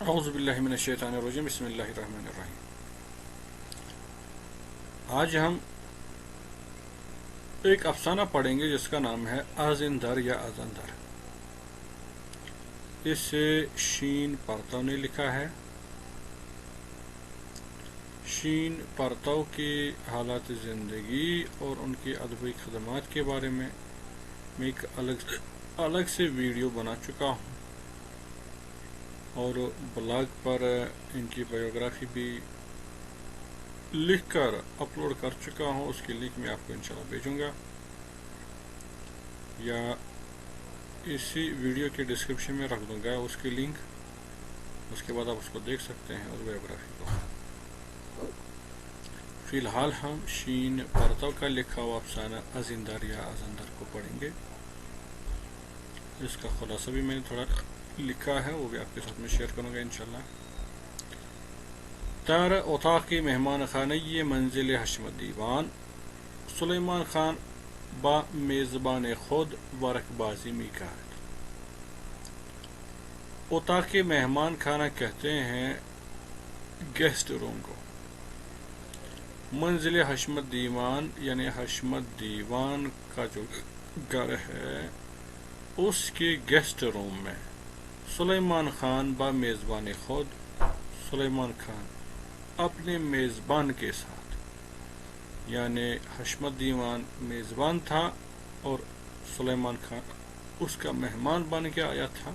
اعوذ باللہ من الشیطان الرجیم بسم اللہ الرحمن الرحیم۔ آج ہم ایک افسانہ پڑھیں گے جس کا نام ہے آزندر یا ازندر۔ اسے شین پرتو نے لکھا ہے۔ شین پرتو کی حالات زندگی اور ان کی ادبی خدمات کے بارے میں ایک الگ سے ویڈیو بنا چکا ہوں اور بلاگ پر ان کی بایوگرافی بھی لکھ کر اپلوڈ کر چکا ہوں۔ اس کی لنک میں آپ کو انشاءاللہ بھیجوں گا یا اسی ویڈیو کے ڈسکرپشن میں رکھ دوں گا اس کی لنک۔ اس کے بعد آپ اس کو دیکھ سکتے ہیں اور بایوگرافی کو۔ فی الحال ہم شین پرتو کا لکھا ہوا افسانہ ازندر یا ازندر کو پڑھیں گے۔ اس کا خلاصہ بھی میں نے تھوڑا لکھا ہے، وہ بھی آپ کے ساتھ میں شیئر کروں گا انشاءاللہ۔ در اتاق مہمان خانه منزل حشمت دیوان سلیمان خان با میزبان خود ورق بازی می کرد۔ اتاق مہمان خانہ کہتے ہیں گیسٹ روم کو۔ منزل حشمت دیوان یعنی حشمت دیوان کا جو گھر ہے اس کے گیسٹ روم میں سلیمان خان با میزبان خود، سلیمان خان اپنے میزبان کے ساتھ، یعنی حشمت دیوان میزبان تھا اور سلیمان خان اس کا مہمان بن کے آیا تھا۔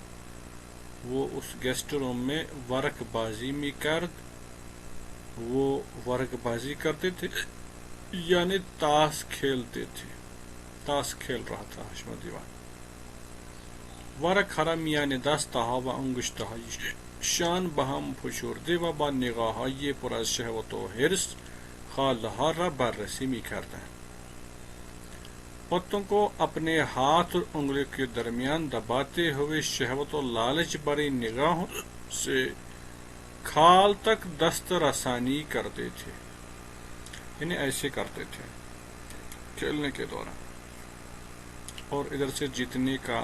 وہ اس گیسٹ روم میں ورق بازی می کرد، وہ ورق بازی کرتے تھے یعنی تاش کھیلتے تھے، تاش کھیل رہا تھا حشمت دیوان۔ ورق حرمیان دستها و انگشتهای شان به هم فشرده و با نگاه‌های پر از شهوت و حرص خاله‌ها را بررسی می‌کردند۔ پتوں کو اپنے ہاتھ اور انگلیوں کے درمیان دباتے ہوئے شہوت و لالچ بھری نگاہوں سے کھال تک دست رسانی کرتے تھے، یعنی ایسے کرتے تھے کھیلنے کے دوران، اور ادھر سے جیتنے کا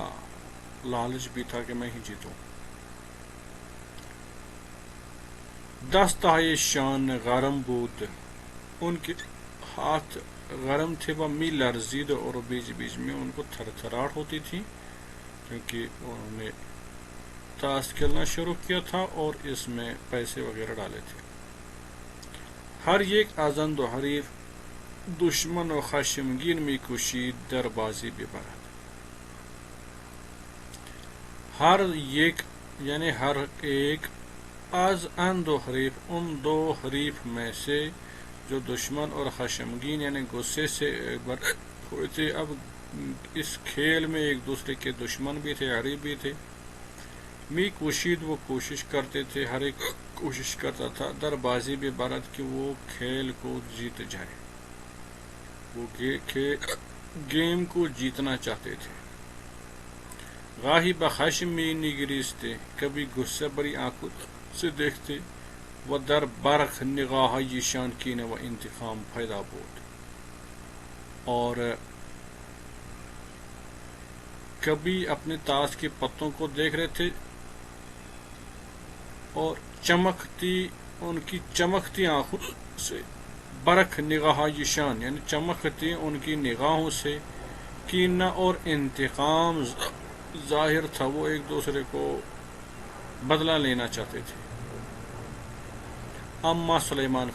لالچ بھی تھا کہ میں ہی جیتوں۔ دستهای شان گرم بود، ان کے ہاتھ گرم تھے، وہ می لرزید اور بیچ بیچ میں ان کو تھر تھراہٹ ہوتی تھی کیونکہ انہوں نے تاش کھیلنا شروع کیا تھا اور اس میں پیسے وغیرہ ڈالے تھے۔ ہر ایک ازند و حریف دشمن و خشمگین می کوشید در بازی ببرد۔ ہر ایک یعنی ہر ایک، از اند و حریف ان دو حریف میں سے جو دشمن اور خشمگین یعنی غصے سے بر ہوئے تھے۔ اب اس کھیل میں ایک دوسرے کے دشمن بھی تھے، حریف بھی تھے۔ می کوشید وہ کوشش کرتے تھے، ہر ایک کوشش کرتا تھا، در بازی بھی بارد کہ وہ کھیل کو جیت جائے، وہ گیم کو جیتنا چاہتے تھے۔ گاہی بخشم می نگریستے، کبھی غصہ بری آنکھوں سے دیکھتے، و در برق نگاہی شان کینہ و انتقام پیدا بود، اور کبھی اپنے تاش کے پتوں کو دیکھ رہے تھے اور ان کی چمکتی آنکھوں سے، برق نگاہی شان یعنی چمکتی ان کی نگاہوں سے، کینہ اور انتقام ظاہر تھا، وہ ایک دوسرے کو بدلہ لینا چاہتے تھے۔ اما سلیمان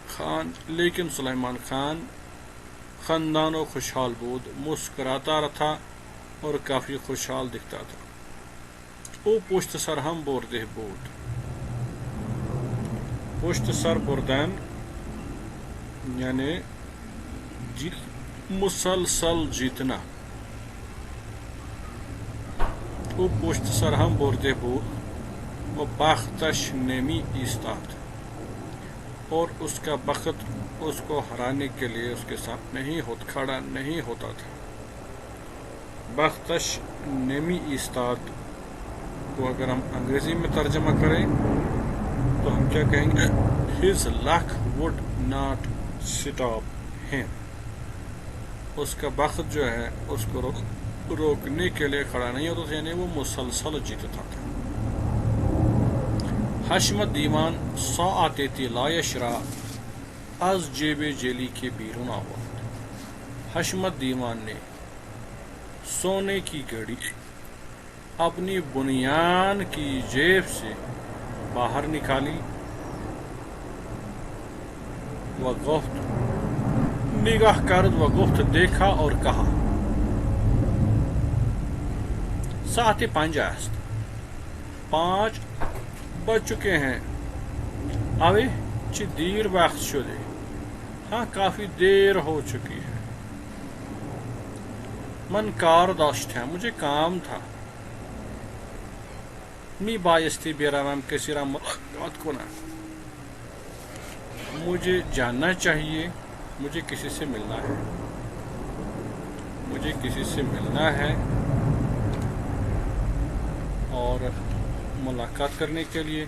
خان، لیکن سلیمان خان خندان و خوشحال بود، مسکراتا تھا اور کافی خوشحال دکھتا تھا۔ او پشت سر ہم برده بود، پشت سر بردن یعنی مسلسل جیتنا۔ او پشت سر ہم برده بود و بختش نمی ایستاد، اور اس کا بخت اس کو ہرانے کے لیے اس کے ساتھ کھڑا نہیں ہوتا تھا۔ بختش نمی ایستاد کو اگر ہم انگریزی میں ترجمہ کریں تو ہم کیا کہیں گے؟ His luck would not stop him، اس کا بخت جو ہے اس کو روکنے کے لیے کھڑا نہیں ہوتا تھا، یعنی وہ مسلسل جیتتا تھا۔ حشمت دیوان ساعت طلایش را از جیب جیلی کے بیرون آورد. حشمت دیوان نے سونے کی گھڑی اپنی بنیان کی جیب سے باہر نکالی و گفت نگاہ کرد و گفت دیکھا اور کہا ساعت 5 است. 5 بج چکے ہیں. اوے چی دیر وقت شده. ہاں کافی دیر ہو چکی ہے. من کار داشتم. مجھے کام تھا. می بایستی بروم کسی را ملاقات کنم. مجھے جاننا چاہیے. مجھے کسی سے ملنا ہے. مجھے کسی سے ملنا ہے اور ملاقات کرنے کے لیے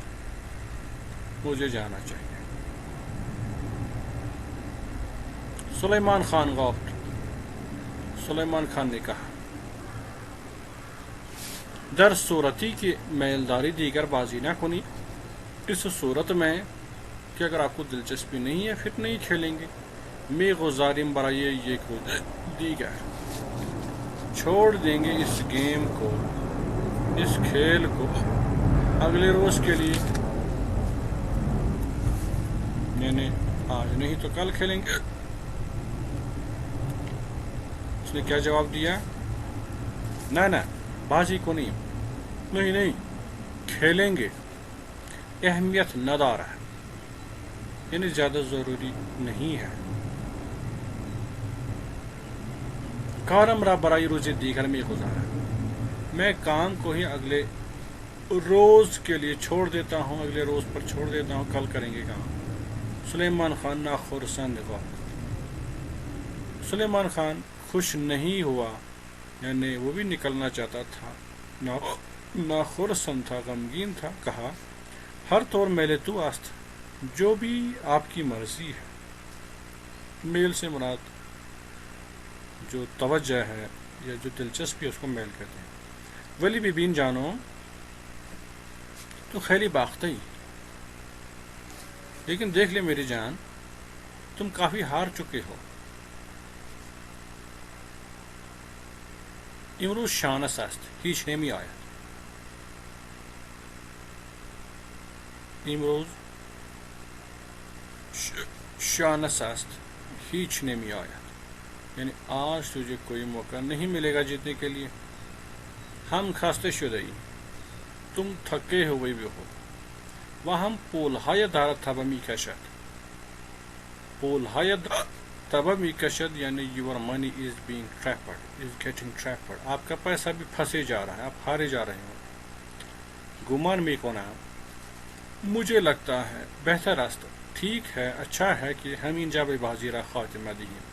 مجھے جانا چاہیے. سلیمان خان گفت. سلیمان خان نے کہا در صورتی کہ میلداری دیگر بازی نہ کنی. اس صورت میں کہ اگر آپ کو دلچسپی نہیں ہے پھر نہیں کھیلیں گے. میں گزارم برای یک روز دیگر. چھوڑ دیں گے اس گیم کو, اس کھیل کو اگلے روز کے لیے. یعنی آج نہیں تو کل کھیلیں گے. اس نے کیا جواب دیا؟ نہ بازی کو نہیں کھیلیں گے. اہمیت نہ دارا یعنی زیادہ ضروری نہیں ہے. کارم را برای روز دیگر میں گزارا. میں کام کو ہی اگلے روز کے لیے چھوڑ دیتا ہوں. اگلے روز پر چھوڑ دیتا ہوں. کل کریں گے کام. سلیمان خان ناخرسند ہوا. سلیمان خان خوش نہیں ہوا. یعنی وہ بھی نکلنا چاہتا تھا. ناخرسند تھا, غمگین تھا. کہا ہر طور میلے تو است. جو بھی آپ کی مرضی ہے. میل سے مراد جو توجہ ہے یا جو دلچسپی ہے اس کو میل کہتے ہیں. ولی ببین جانو تو خیلی باختہ ہی. لیکن دیکھ لے میری جان تم کافی ہار چکے ہو. امروز شانس است هیچ نمی آید. امروز شانس است هیچ نمی آید. یعنی آج تجھے کوئی موقع نہیں ملے گا جیتنے کے لیے. ہم خسته شده ایم. تم تھکے ہوئے بھی ہو. و هم پولهای دارد تبه میکشد. پولهای تبه میکشد یعنی your money is being trapped, is getting trapped. آپ کا پیسہ بھی پھنسے جا رہا ہے. آپ ہارے جا رہے ہو. گمان میکنم مجھے لگتا ہے بہتر است. ٹھیک ہے, اچھا ہے کہ ہم اینجا به بازی را خاتمہ دهیم.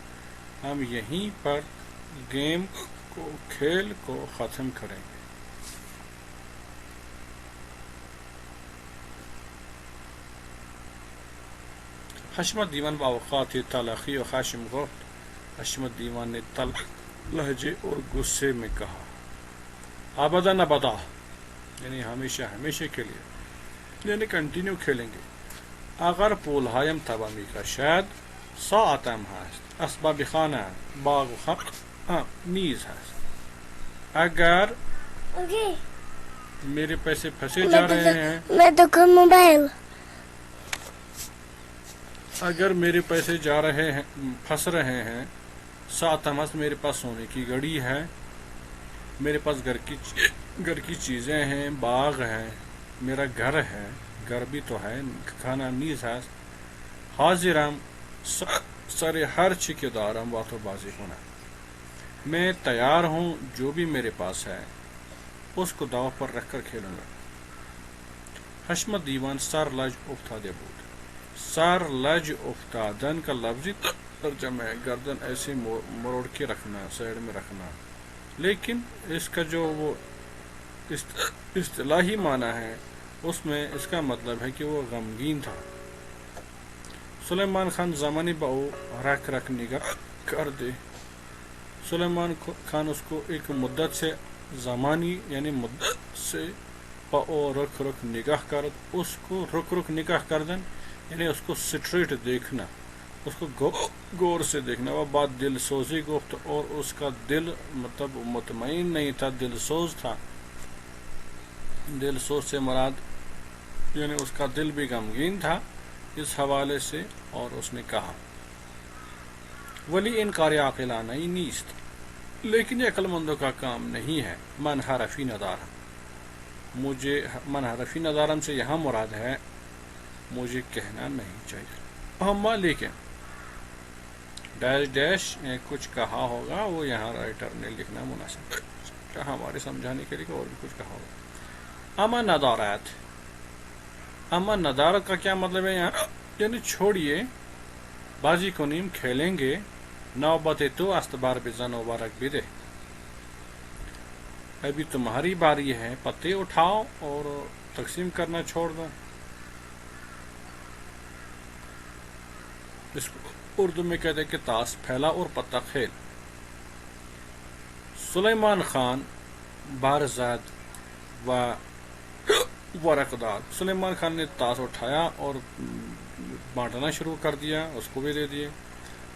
ہم یہیں پر گیم کو, کھیل کو ختم کریں گے. حشمت دیوان با اوقات تلخی و خشم گفت. حشمت دیوان نے تلخ لہجے اور غصے میں کہا ابدا ابدا یعنی ہمیشہ ہمیشہ کے لیے, یعنی کنٹینیو کھیلیں گے. اگر پولهایم تبه میکشد ساعتم هست. اسباب خانه باغ و خانه نیز هست. اگر میرے پیسے پھنسے جا رہے ہیں, میں دکان موبائل, اگر میرے پیسے جا رہے ہیں, پھنس رہے ہیں, ساعتم هست میرے پاس سونے کی گھڑی ہے, میرے پاس گھر کی چیزیں ہیں, باغ ہے, میرا گھر ہے, گھر بھی تو ہے, کھانا نیز ہے. حاضرم سر ہر چی کے دارم واتو بازی ہونا. میں تیار ہوں جو بھی میرے پاس ہے اس کو داو پر رکھ کر کھیلوں گا. حشمت دیوان سر لج افتاده بود. سر لج افتادن کا لفظی ترجمہ ہے گردن ایسے مروڑ کے رکھنا, سائڈ میں رکھنا. لیکن اس کا جو وہ اصطلاحی معنی ہے اس میں اس کا مطلب ہے کہ وہ غمگین تھا. سلیمان خان زمانی باؤ رکھ نگاہ کر دے. سلیمان خان اس کو ایک مدت سے زمانی یعنی مدت سے او رخ رخ نگاہ کرد اس کو رخ رخ نگاہ کردن یعنی اس کو سٹریٹ دیکھنا، اس کو غور سے دیکھنا، وہ بات دل سوزی گفت اور اس کا دل مطلب مطمئن نہیں تھا، دل سوز تھا. دل سوز سے مراد یعنی اس کا دل بھی غمگین تھا اس حوالے سے. اور اس نے کہا ولی انکار عاقلانہ نیست، لیکن یہ عقل مندوں کا کام نہیں ہے. من حرفی ندارہ، مجھے من حرفی ندارم سے یہاں مراد ہے مجھے کہنا نہیں چاہیے. اما لیکن ڈیش ڈیش کچھ کہا ہوگا، وہ یہاں رائٹر نے لکھنا مناسب ہے ہمارے سمجھانے کے لیے، اور بھی کچھ کہا ہوگا. اما ندارت، اما ندارت کا کیا مطلب ہے یہاں؟ یعنی چھوڑیے بازی کنیم کھیلیں گے، نوبت تو استبار بزن و برک بھی دے، ابھی تمہاری باری ہے، پتے اٹھاؤ اور تقسیم کرنا چھوڑ دو. اس کو اردو میں کہتے ہیں کہ تاس پھیلا اور پتہ کھیل. سلیمان خان بارزاد و ورقدار، سلیمان خان نے تاس اٹھایا اور بانٹنا شروع کر دیا، اس کو بھی دے دیے.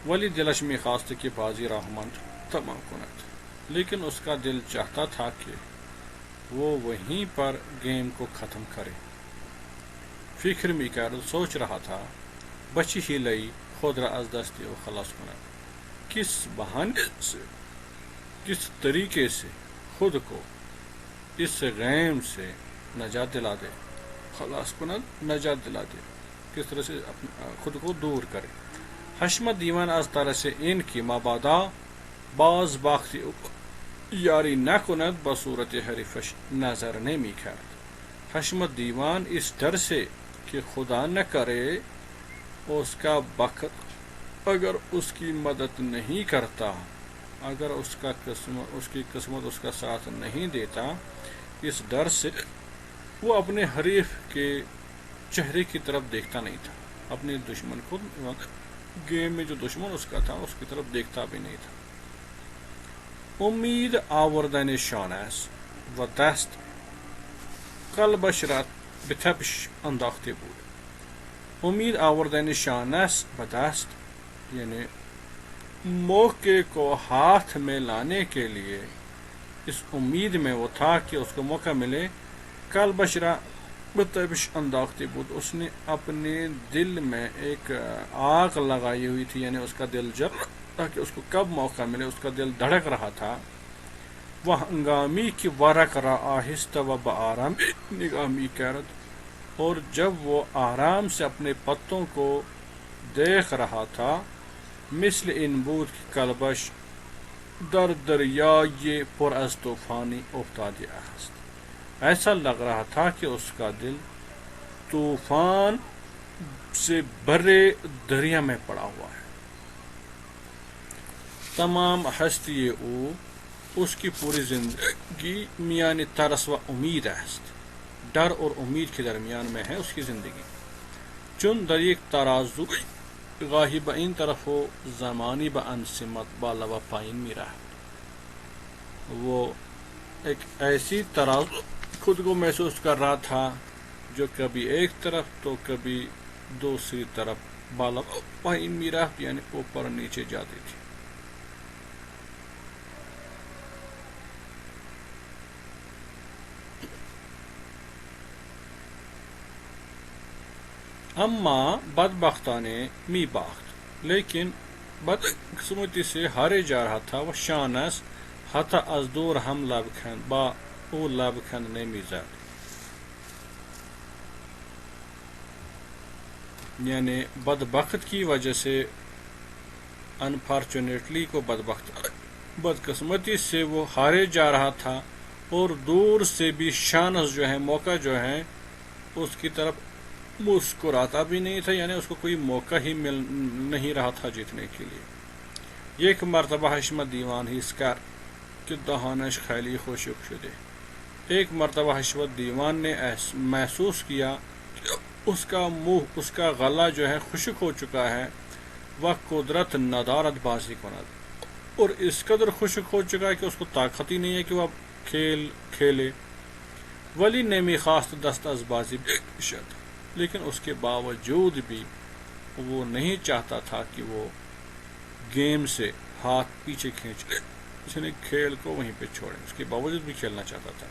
ولی دلش میں خواست کی بازی رحمان تمام کنت، لیکن اس کا دل چاہتا تھا کہ وہ وہیں پر گیم کو ختم کرے. فکر میں کر سوچ رہا تھا بچی ہی لئی خود را از دستی و خلاص کنت، کس بہانے سے، کس طریقے سے خود کو اس غیم سے نجات دلا دے. خلاص کنت نجات دلا دے، کس طرح سے خود کو دور کرے. حشمت دیوان از طرح سے ان کی مبادا باز باختی یاری نہ کند بصورت حریفش نظر نمی کرد. حشمت دیوان اس ڈر سے کہ خدا نہ کرے اس کا بخت اگر اس کی مدد نہیں کرتا، اگر اس کی قسمت اس کا ساتھ نہیں دیتا، اس ڈر سے وہ اپنے حریف کے چہرے کی طرف دیکھتا نہیں تھا، اپنے دشمن کو گیم میں جو دشمن اس کا تھا اس کی طرف دیکھتا بھی نہیں تھا. امید آوردن شانس و دست قلبش را به تپش انداخته بود. امید آوردن شانس و دست یعنی موقع کو ہاتھ میں لانے کے لیے اس امید میں وہ تھا کہ اس کو موقع ملے. قلبش را به تپش انداخته بود، اس نے اپنے دل میں ایک آگ لگائی ہوئی تھی، یعنی اس کا دل جل تاکہ اس کو کب موقع ملے، اس کا دل دھڑک رہا تھا. وہ ہنگامی کی ورق را آہستہ و بآرام نگامی کرد، اور جب وہ آرام سے اپنے پتوں کو دیکھ رہا تھا، مثل ان بود کی قلبش در دریائے پر از طوفانی افتاده است. ایسا لگ رہا تھا کہ اس کا دل طوفان سے بھرے دریا میں پڑا ہوا ہے. تمام ہستی او، اس کی پوری زندگی میان ترس و امید است، ڈر اور امید کے درمیان میں ہے اس کی زندگی. چون در یک ترازو گاہی به این طرف و زمانی به آن سمت بالا و پایین می رہا. وہ ایک ایسی ترازو خود کو محسوس کر رہا تھا جو کبھی ایک طرف تو کبھی دوسری طرف بالا پایین می رہا، یعنی اوپر نیچے جاتی تھی. اما بدبختانے می باخت، لیکن بدقسمتی سے ہارے جا رہا تھا. وہ شانس حتی از دور ہم لبخند با او لبخند نمی زد، یعنی بدبخت کی وجہ سے، انفارچونیٹلی کو بدقسمتی سے وہ ہارے جا رہا تھا، اور دور سے بھی شانس جو ہے، موقع جو ہے، اس کی طرف مسکراتا بھی نہیں تھا، یعنی اس کو کوئی موقع ہی مل نہیں رہا تھا جیتنے کے لیے. یک مرتبہ حشمت دیوان ہی اسکر کہ دهانش خیلی خشک شده. ایک مرتبہ حشمت دیوان نے محسوس کیا کہ اس کا منہ، اس کا گلا جو ہے خشک ہو چکا ہے. وہ قدرت ندارت بازی کند، اور اس قدر خشک ہو چکا ہے کہ اس کو طاقت ہی نہیں ہے کہ وہ کھیل کھیلے. ولی نمی خواست دست از بازی بکشد، لیکن اس کے باوجود بھی وہ نہیں چاہتا تھا کہ وہ گیم سے ہاتھ پیچھے کھینچے، یعنی کھیل کو وہیں پہ چھوڑیں، اس کے باوجود بھی کھیلنا چاہتا تھا۔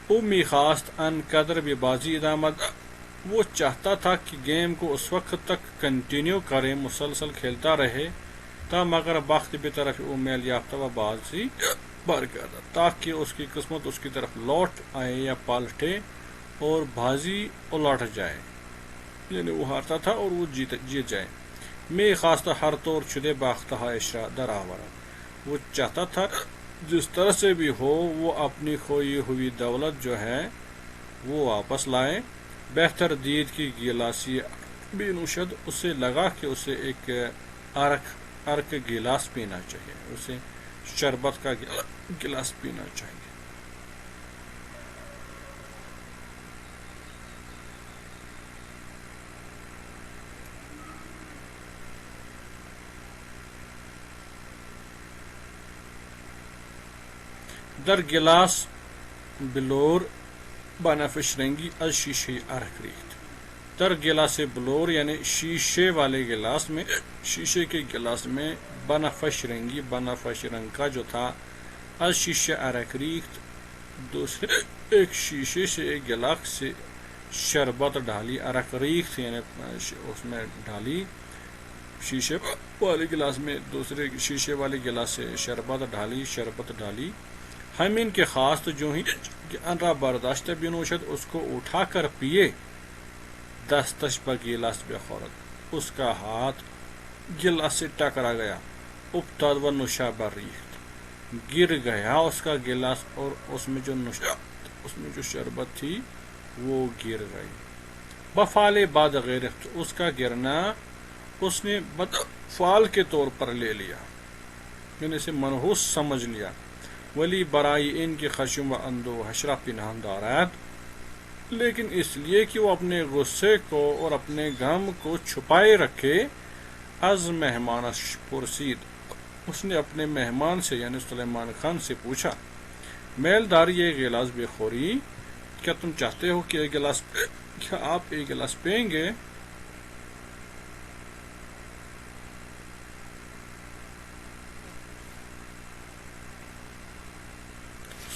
او میخواست ان قدر بھی بازی ادامت، وہ چاہتا تھا کہ گیم کو اس وقت تک کنٹینیو کرے، مسلسل کھیلتا رہے تا مگر وقت بھی طرف او میل یافتہ و بازی برگردد، تاکہ اس کی قسمت اس کی طرف لوٹ آئے یا پلٹے اور بازی الٹ جائے، یعنی وہ ہارتا تھا اور وہ جیت جائے۔ میں خواستہ ہر طور شدے باختہ اشرا در آورد، وہ چاہتا تھا جس طرح سے بھی ہو وہ اپنی کھوئی ہوئی دولت جو ہے وہ واپس لائے۔ بہتر دید کی گلاسی بھی نوشد، اسے لگا کہ اسے ایک عرق گلاس پینا چاہیے، اسے شربت کا گلاس پینا چاہیے۔ در گلاس بلور بنفش رنگی از شیشے عرق ریخت، در گلاس بلور یعنی شیشے والے گلاس میں، شیشے کے گلاس میں بنفش رنگی، بنفش رنگ کا جو تھا، از شیشے عرق ریخت، دوسرے ایک شیشے سے ایک گلاس سے شربت ڈالی، عرق ریخت یعنی اس میں ڈالی، شیشے والے گلاس میں دوسرے شیشے والے گلاس سے شربت ڈالی، ہمین کے خواست جو ہی کہ ان را برداشت بنوشد، اس کو اٹھا کر پیے، دستش پر گلاس بخورد، اس کا ہاتھ گلاس سے ٹکرا گیا، افتاد و نوشا بر ریخت، گر گیا اس کا گلاس اور اس میں جو شربت تھی وہ گر گئی۔ بفعال بعد غیرت، اس کا گرنا اس نے فعال کے طور پر لے لیا، یعنی اسے منحوس سمجھ لیا۔ ولی برائی ان کی خشم و اندو حشرہ پنہان دارد، لیکن اس لیے کہ وہ اپنے غصے کو اور اپنے غم کو چھپائے رکھے، از مہمانش پرسید، اس نے اپنے مہمان سے یعنی سلیمان خان سے پوچھا، میلدار یہ گلاس بخوری، کیا تم چاہتے ہو کہ کیا آپ ایک گلاس پئیں گے؟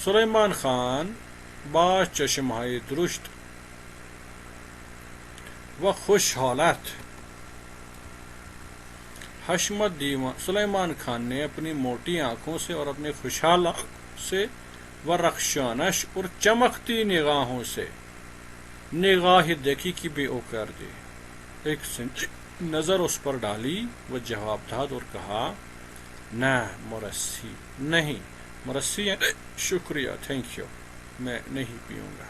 سلیمان خان با چشمهای درشت و خوش حالت حشمت دیوان، سلیمان خان نے اپنی موٹی آنکھوں سے اور اپنے خوشحال سے و رخشانش اور چمکتی نگاہوں سے نگاہ دیکھی کی بے او کر دی، ایک نظر اس پر ڈالی، وہ جواب داد اور کہا، نہ مرسی، نہیں مرسی شکریہ، تھینک یو، میں نہیں پیوں گا۔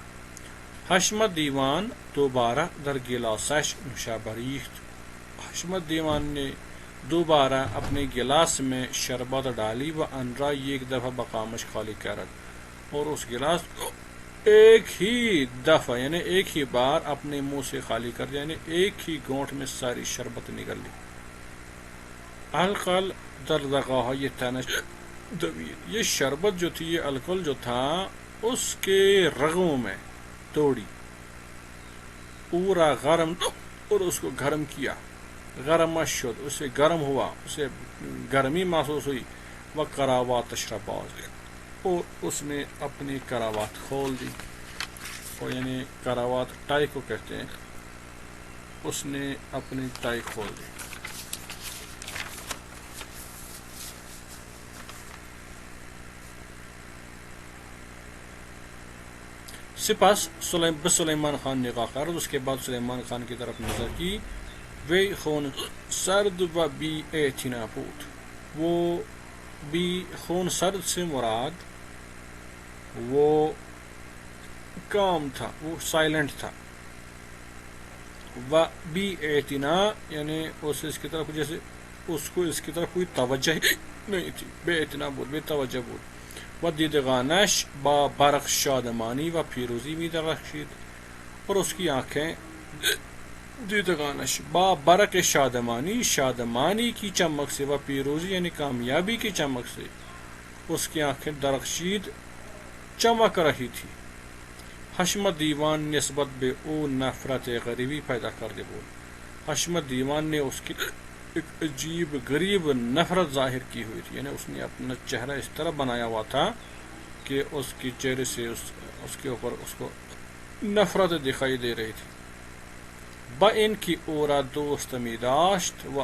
حشمت دیوان دوبارہ در گلاسش نوشابہ ریخت، حشمت دیوان نے دوبارہ اپنے گلاس میں شربت ڈالی و ان را ایک دفعہ بقامش خالی کرد، اور اس گلاس کو ایک ہی دفعہ یعنی ایک ہی بار اپنے منہ سے خالی کر دیا، یعنی ایک ہی گھونٹ میں ساری شربت نکل لی۔ القل در دغاهای تنش دوید، یہ شربت جو تھی، یہ الکل جو تھا اس کے رگوں میں توڑی، پورا گرم اور اس کو گرم کیا، گرم شد، اسے گرم ہوا، اسے گرمی محسوس ہوئی، وہ کراوات باز، اور اس نے اپنی کراوات کھول دی، اور یعنی کراوات ٹائی کو کہتے ہیں، اس نے اپنی ٹائی کھول دی۔ سپس سلیمان خان نگاہ کرد، اس کے بعد سلیمان خان کی طرف نظر کی، وی خون سرد و بی اعتنا بود، وہ بی خون سرد سے مراد وہ کام تھا، وہ سائلنٹ تھا، و بی اعتنا یعنی اس کی طرف جیسے اس کو اس کی طرف کوئی توجہ نہیں تھی، بے اعتنا بود، بے توجہ بود، و دیدگانش با برق شادمانی و پیروزی می درخشید، اور اس کی آنکھیں دیدگانش با برق شادمانی، شادمانی کی چمک سے، و پیروزی یعنی کامیابی کی چمک سے اس کی آنکھیں درخشید، چمک رہی تھی، حشمت دیوان نسبت بے او نفرت غریبی پیدا کر دے بود۔ حشمت دیوان نے اس کی ایک عجیب غریب نفرت ظاہر کی ہوئی تھی، یعنی اس نے اپنا چہرہ اس طرح بنایا ہوا تھا کہ اس کی چہرے سے اس کے اوپر اس کو نفرت دکھائی دے رہی تھی۔ با ان کی اورا دوست می داشت و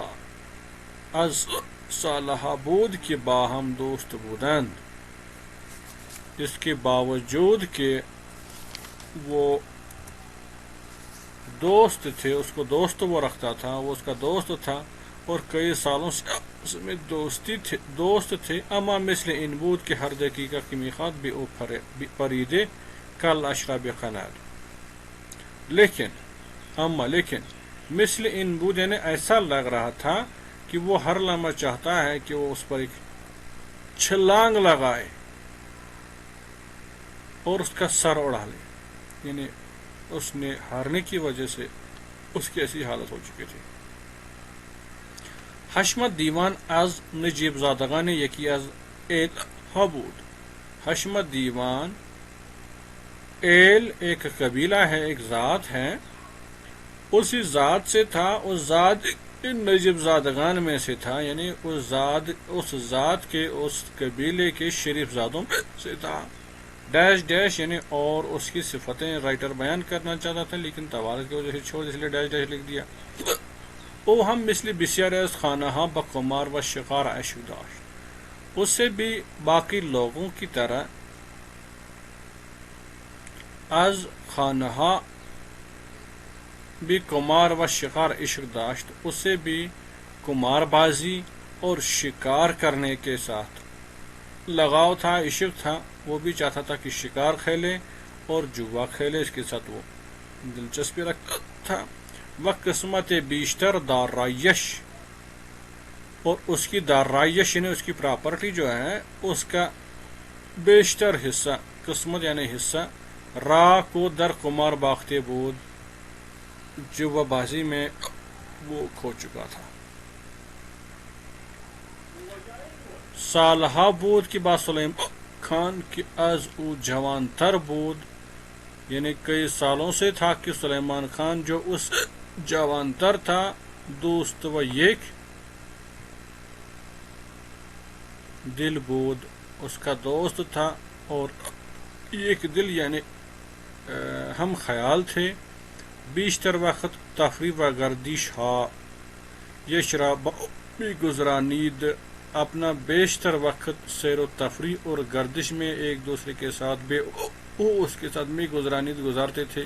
از صالحہ بود کہ باہم دوست بودند، اس کے باوجود کہ وہ دوست تھے، اس کو دوست وہ رکھتا تھا، وہ اس کا دوست تھا اور کئی سالوں سے اس میں دوست تھے۔ اما مثل ان بود کہ ہر دقیقہ کی میقات بھی او پریدے کل اشرب قناد، لیکن مثل ان بود یعنی ایسا لگ رہا تھا کہ وہ ہر لمحہ چاہتا ہے کہ وہ اس پر ایک چھلانگ لگائے اور اس کا سر اڑا لے، یعنی اس نے ہارنے کی وجہ سے اس کی ایسی حالت ہو چکی تھی۔ حشمت دیوان از نجیب زادگان یکی از ایل ها بود۔ حشمت دیوان ایل ایک قبیلہ ہے، ایک ذات ہے، اسی ذات سے تھا، اس ذات نجیب زادگان میں سے تھا، یعنی اس ذات کے اس قبیلے کے شریف زادوں میں سے تھا۔ ڈیش ڈیش یعنی اور اس کی صفتیں رائٹر بیان کرنا چاہتا تھا لیکن توارث کی وجہ سے چھوڑ، اس لیے ڈیش ڈیش لکھ دیا۔ او ہم مثل بسیار از خانہ با قمار و شکار عشق داشت، اس سے بھی باقی لوگوں کی طرح از خانہ بھی قمار و شکار عشق داشت، اس سے بھی قمار بازی اور شکار کرنے کے ساتھ لگاؤ تھا، عشق تھا، وہ بھی چاہتا تھا کہ شکار کھیلے اور جوا کھیلے، اس کے ساتھ وہ دلچسپی رکھتا تھا۔ وہ قسمت بیشتر دارائش، اور اس کی دارائش یعنی اس کی پراپرٹی جو ہے اس کا بیشتر حصہ، قسمت یعنی حصہ، را کو در قمار باختے بود، جوا بازی میں وہ کھو چکا تھا۔ سالها بود کہ با سلیمان خان کی از او جوان تر بود، یعنی کئی سالوں سے تھا کہ سلیمان خان جو اس جوان تر تھا، دوست و یک دل بود، اس کا دوست تھا اور ایک دل یعنی ہم خیال تھے۔ بیشتر وقت تفریح و گردش ہا یشرب بھی گزرانید، اپنا بیشتر وقت سیر و تفریح اور گردش میں ایک دوسرے کے ساتھ اس کے ساتھ میں گزرانید گزارتے تھے۔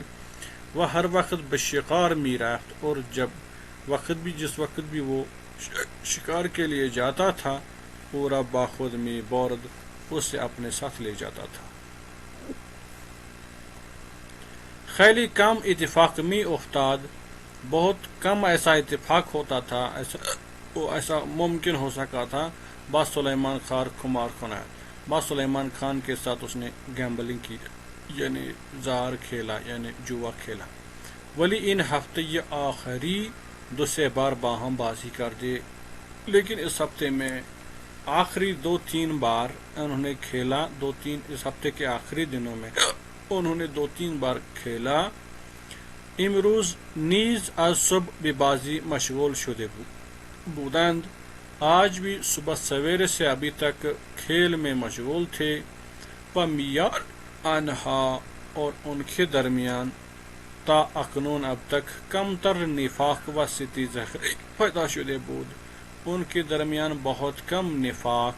وہ ہر وقت بشکار می رفت، اور جس وقت بھی وہ شکار کے لیے جاتا تھا پورا باخود میں بورد اسے اپنے ساتھ لے جاتا تھا۔ خیلی کم اتفاق میں افتاد، بہت کم ایسا اتفاق ہوتا تھا، ایسا ممکن ہو سکا تھا با سلیمان خان قمار کناد، با سلیمان خان کے ساتھ اس نے گیمبلنگ کی، یعنی زار کھیلا، یعنی جوا کھیلا۔ ولی ان ہفتے یہ آخری دو سے بار باہم بازی کر دے، لیکن اس ہفتے میں آخری 2-3 بار انہوں نے کھیلا، اس ہفتے کے آخری دنوں میں انہوں نے 2-3 بار کھیلا۔ امروز نیز از صبح به بازی مشغول شده بودند، آج بھی صبح سویرے سے ابھی تک کھیل میں مشغول تھے۔ و میان آنہا، اور ان کے درمیان تا اکنون اب تک کم تر نفاق و ستیزگری پیدا شده بود، ان کے درمیان بہت کم نفاق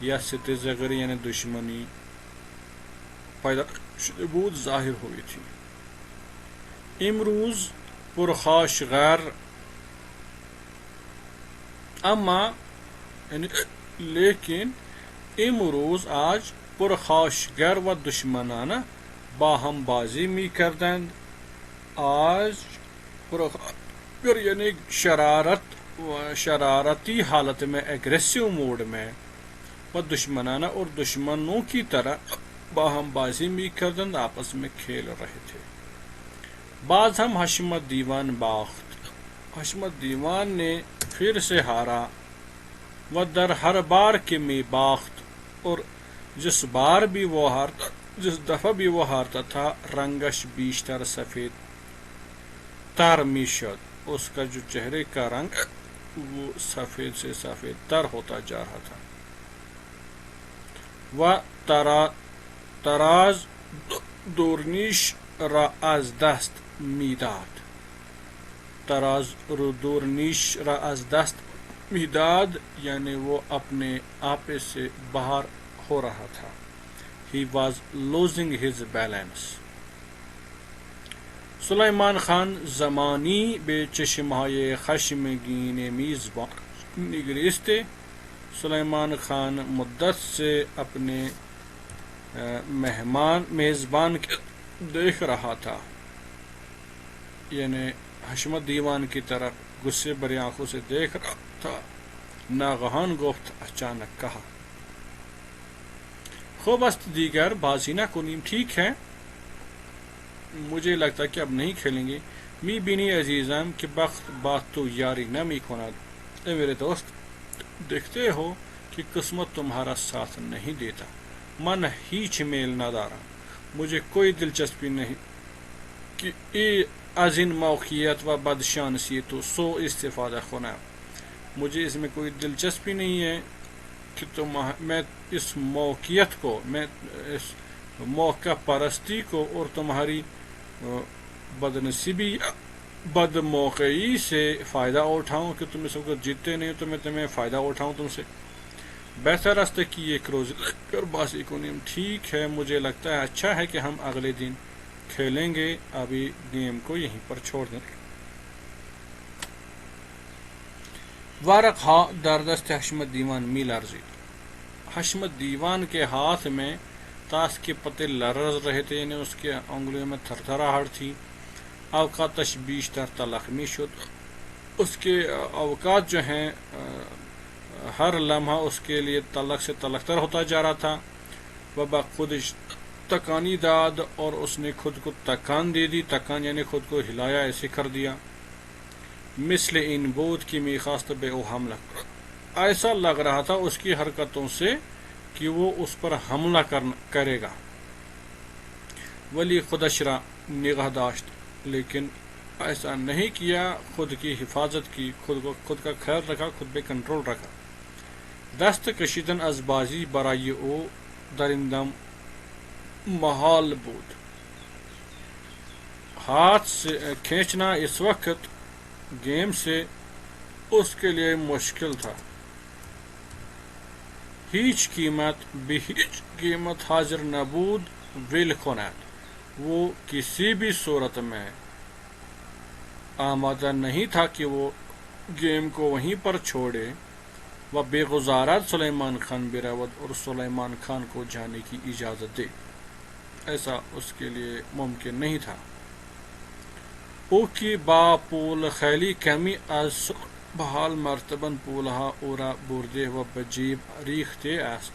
یا ستیزگری یعنی دشمنی پیدا شده بود، ظاہر ہوئی تھی۔ امروز پرخاش غیر، اما یعنی لیکن امروز آج پرخاشگر و دشمنانہ باہم بازی می کردند، آج پرخاشگر یعنی شرارتی حالت میں، ایگریسو موڈ میں، و دشمنانہ اور دشمنوں کی طرح باہم بازی می کردند، آپس میں کھیل رہے تھے۔ بعض ہم حشمت دیوان باخت، حشمت دیوان نے پھر سے ہارا، و در ہر بار کے میں باخت، اور جس بار بھی وہ ہارتا جس دفعہ بھی وہ ہارتا تھا رنگش بیشتر سفید تر میشد، اس کا جو چہرے کا رنگ وہ سفید سے سفید تر ہوتا جا رہا تھا. و تراز دورنیش را از دست میداد. تراز دورنیش را از دست میداد یعنی وہ اپنے آپے سے باہر ہو رہا تھا. He was losing his balance. سلیمان خان زمانی به چشمهای خشمگین میزبان نگریسته. سلیمان خان مدت سے اپنے میزبان دیکھ رہا تھا، یعنی حشمت دیوان کی طرف غصے بری آنکھوں سے دیکھ رہا تھا. ناگہان گفت، اچانک کہا، خوب است دیگر بازی نکنیم. ٹھیک ہے، مجھے لگتا کہ اب نہیں کھیلیں گے. می بینی عزیزم کہ بخت بات تو یاری نمی کند. اے میرے دوست، دیکھتے ہو کہ قسمت تمہارا ساتھ نہیں دیتا. من هیچ میل ندارم. مجھے کوئی دلچسپی نہیں کہ از این موقعیت و بدشانسی تو سو استفادہ کنم. مجھے اس میں کوئی دلچسپی نہیں ہے کہ میں اس موقعیت کو، میں اس موقع پرستی کو اور تمہاری بدنصیبی بد موقعی سے فائدہ اٹھاؤں کہ تم اس وقت جیتے نہیں تو میں تمہیں فائدہ اٹھاؤں تم سے. بہتر است کہ ایک روز کر بازی کنیم. ٹھیک ہے، مجھے لگتا ہے اچھا ہے کہ ہم اگلے دن کھیلیں گے. ابھی گیم کو یہیں پر چھوڑ دیں. ورق ہا در دست حشمت دیوان می لرزید. حشمت دیوان کے ہاتھ میں تاش کے پتے لرز رہے تھے، یعنی اس کے انگلیوں میں تھرتھراہٹ تھی. اوقاتش بیشتر تلخ می شد. اس کے اوقات جو ہیں ہر لمحہ اس کے لیے تلخ سے تلختر ہوتا جا رہا تھا. وبا خودش تکانی داد، اور اس نے خود کو تکان دے دی. تکان یعنی خود کو ہلایا، ایسے کر دیا. مثل این بود کی میخواست به او حملہ. ایسا لگ رہا تھا اس کی حرکتوں سے کہ وہ اس پر حملہ کرے گا. ولی خودش را نگہ داشت، لیکن ایسا نہیں کیا. خود کی حفاظت کی، خود کا خیال رکھا، خود پہ کنٹرول رکھا. دست کشیدن از بازی برای او درندم محال بود. ہاتھ سے کھینچنا اس وقت گیم سے اس کے لیے مشکل تھا. هیچ قیمت به هیچ قیمت حاضر نبود ول کند. وہ کسی بھی صورت میں آمادہ نہیں تھا کہ وہ گیم کو وہیں پر چھوڑے. و بے گزارت سلیمان خان برود، اور سلیمان خان کو جانے کی اجازت دے. ایسا اس کے لیے ممکن نہیں تھا. او کی با پول خیلی کمی از بحال مرتباً پولها او را برده و به جیب ریخته است.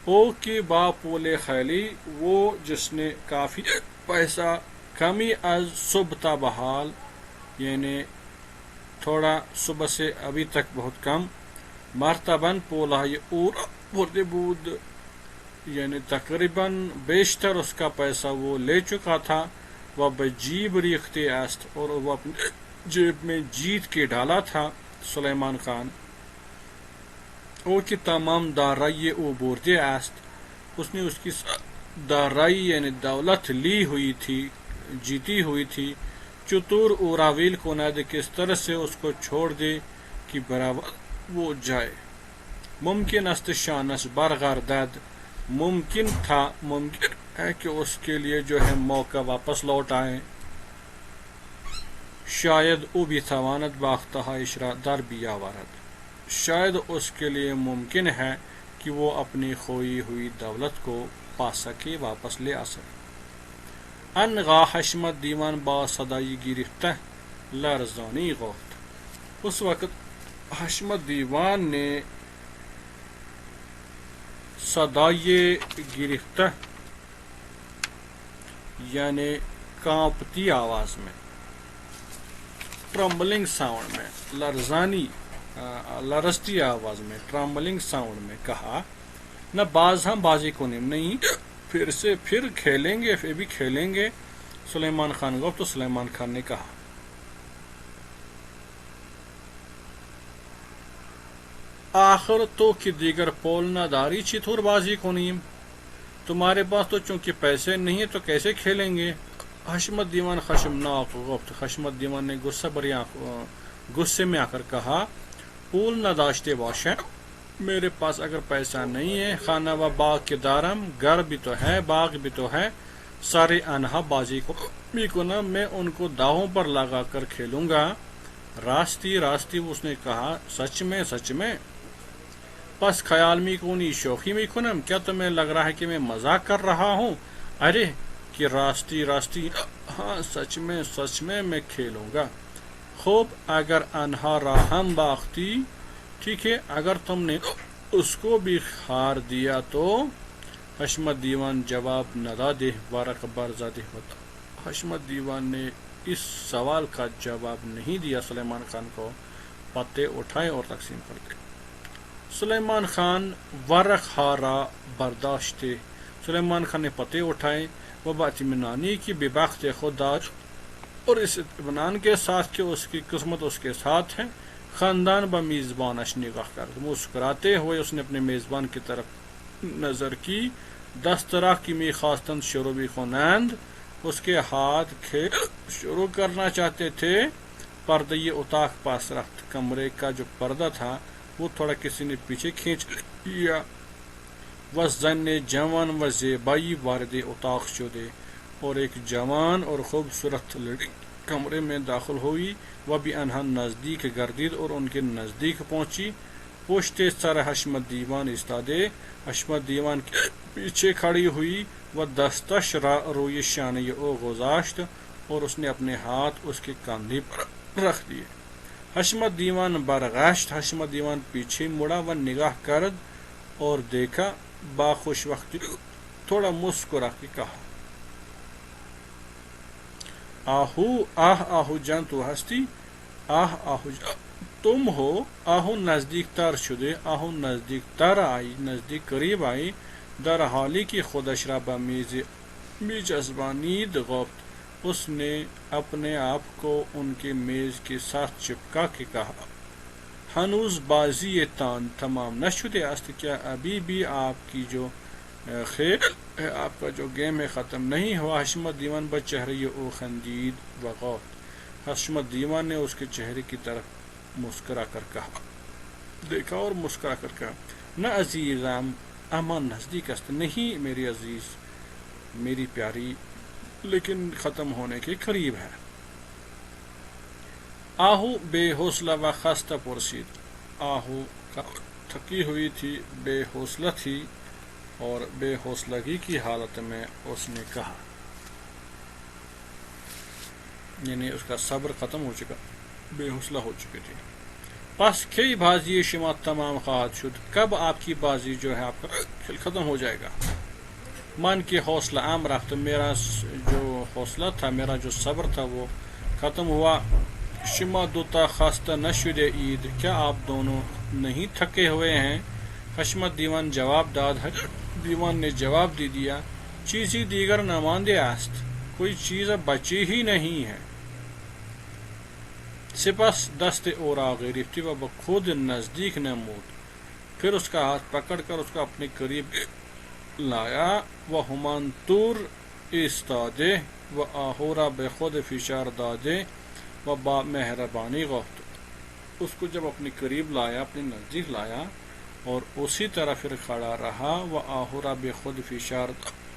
او کی با پول خیلی، وہ جس نے کافی پیسہ کمی از صبح تا بحال، یعنی تھوڑا صبح سے ابھی تک بہت کم. مرتباً پولهای او را برده بود، یعنی تقریباً بیشتر اس کا پیسہ وہ لے چکا تھا. وہ بجیب ریختے است، اور وہ اپنے جیب میں جیت کے ڈالا تھا. سلیمان خان او کی تمام دارایی او برده است. اس نے اس کی دارایی یعنی دولت لی ہوئی تھی، جیتی ہوئی تھی. چطور او را ویل کند، کس طرح سے اس کو چھوڑ دے کہ برابر وہ جائے. ممکن است شانش برگردد. ممکن تھا، ممکن ہے کہ اس کے لیے جو ہے موقع واپس لوٹ آئے. شاید او بیتواند باختهایش را در بیاورد. شاید اس کے لیے ممکن ہے کہ وہ اپنی کھوئی ہوئی دولت کو پا سکے، واپس لے آ سکے. انگا حشمت دیوان با صدای گرفته لرزانی گفت. اس وقت حشمت دیوان نے صدای گرفته یعنی کانپتی آواز میں، ٹرمبلنگ ساؤنڈ میں، لرزتی آواز میں، ٹرمبلنگ ساؤنڈ میں کہا، نہ باز ہم بازی کنیم. نہیں، پھر کھیلیں گے، پھر بھی کھیلیں گے. سلیمان خان گفت. تو سلیمان خان نے کہا آخر تو کہ دیگر پول نداری چتور بازی کنیم. تمہارے پاس تو چونکہ پیسے نہیں ہیں تو کیسے کھیلیں گے. حشمت دیوان خشمناک گفت. حشمت دیوان نے غصے میں آ کر کہا پول نداشتے باشیں. میرے پاس اگر پیسہ نہیں ہے، خانہ و باغ کے دارم، گھر بھی تو ہے، باغ بھی تو ہے، سارے انہا بازی کو میکنم، میں ان کو داؤں پر لگا کر کھیلوں گا. راستی اس نے کہا سچ میں سچ میں. پس خیال می کونی شوخی می کنم. کیا تمہیں لگ رہا ہے کہ میں مذاق کر رہا ہوں؟ ارے کہ راستی ہاں سچ میں میں کھیلوں گا. خوب اگر انہا را ہم باختی، ٹھیک ہے اگر تم نے اس کو بھی ہار دیا تو. حشمت دیوان جواب نہ دے ورق برزادے ہوتا. حشمت دیوان نے اس سوال کا جواب نہیں دیا. سلیمان خان کو پتے اٹھائے اور تقسیم کر دے. سلیمان خان ورق ہارا برداشتے. سلیمان خان نے پتے اٹھائے. وہ باطمینانی کی بے بخت خوددار اور اس اطمینان کے ساتھ کہ اس کی قسمت اس کے ساتھ ہے. خاندان با میزبانش نگاہ کر مسکراتے ہوئے اس نے اپنے میزبان کی طرف نظر کی. دستراہ کی می خواستند شروع بھی کنند. اس کے ہاتھ کھیل شروع کرنا چاہتے تھے. پردہ اتاق پاس رخت. کمرے کا جو پردہ تھا وہ تھوڑا کسی نے پیچھے کھینچ لیا. و زن جوان و زیبائی وارد اتاق شدے. اور ایک جوان اور خوبصورت لڑکی کمرے میں داخل ہوئی. وہ بھی انہا نزدیک گردید اور ان کے نزدیک پہنچی. پشت سر حشمت دیوان استادے. حشمت دیوان کے پیچھے کھڑی ہوئی. وہ دستش را روی شانه او گذاشت اور اس نے اپنے ہاتھ اس کے کاندھے پر رکھ دیے. حشمت دیوان برگشت. حشمت دیوان پیچھے مڑا و نگاہ کرد اور دیکھا. با خوش وقتی تھوڑا مسکرا کے کہا آہو جان تو ہستی. آہو جان تم ہو. آہو نزدیک تر شدے. آہو نزدیک تر آئی، نزدیک قریب آئی. در حالی کی خودش را با میزبانید گفت. اس نے اپنے آپ کو ان کے میز کے ساتھ چپکا کے کہا ہنوز بازی تان تمام نہ شدے است. کیا ابھی بھی آپ کی جو خیل ہے، آپ کا جو گیم ہے ختم نہیں ہوا. حشمت دیوان با چہرے او خندید و گفت. حشمت دیوان نے اس کے چہرے کی طرف مسکرا کر کہا، دیکھا اور مسکرا کر کہا نہ عزیزم امان نزدیک است. نہیں میری عزیز، میری پیاری، لیکن ختم ہونے کے قریب ہے. آہو بے حوصلہ و خستہ پرسید. آہو تھکی ہوئی تھی، بے حوصلہ تھی اور بے حوصلگی کی حالت میں اس نے کہا، یعنی اس کا صبر ختم ہو چکا، بے حوصلہ ہو چکی تھی. پس کی بازی شما تمام خواہد شد. کب آپ کی بازی جو ہے، آپ کا کھیل ختم ہو جائے گا. من کی حوصلہ عام رفت. میرا جو حوصلہ تھا، میرا جو صبر تھا وہ ختم ہوا. شما دوتا خستہ نشدے اید. کیا آپ دونوں نہیں تھکے ہوئے ہیں؟ حشمت دیوان جواب داد. دیوان نے جواب دے دیا چیزی دیگر نمانده است. کوئی چیز بچی ہی نہیں ہے. سپس دست او را گرفتی و با خود نزدیک نمود. پھر اس کا ہاتھ پکڑ کر اس کو اپنے قریب لایا. و ہمان طور ایستاده و آهو را به خود فشار داده و با مہربانی گفت. اس کو جب اپنے قریب لایا، اپنے نزدیک لایا اور اسی طرح پھر کھڑا رہا. وہ آہو را بے خود فشار،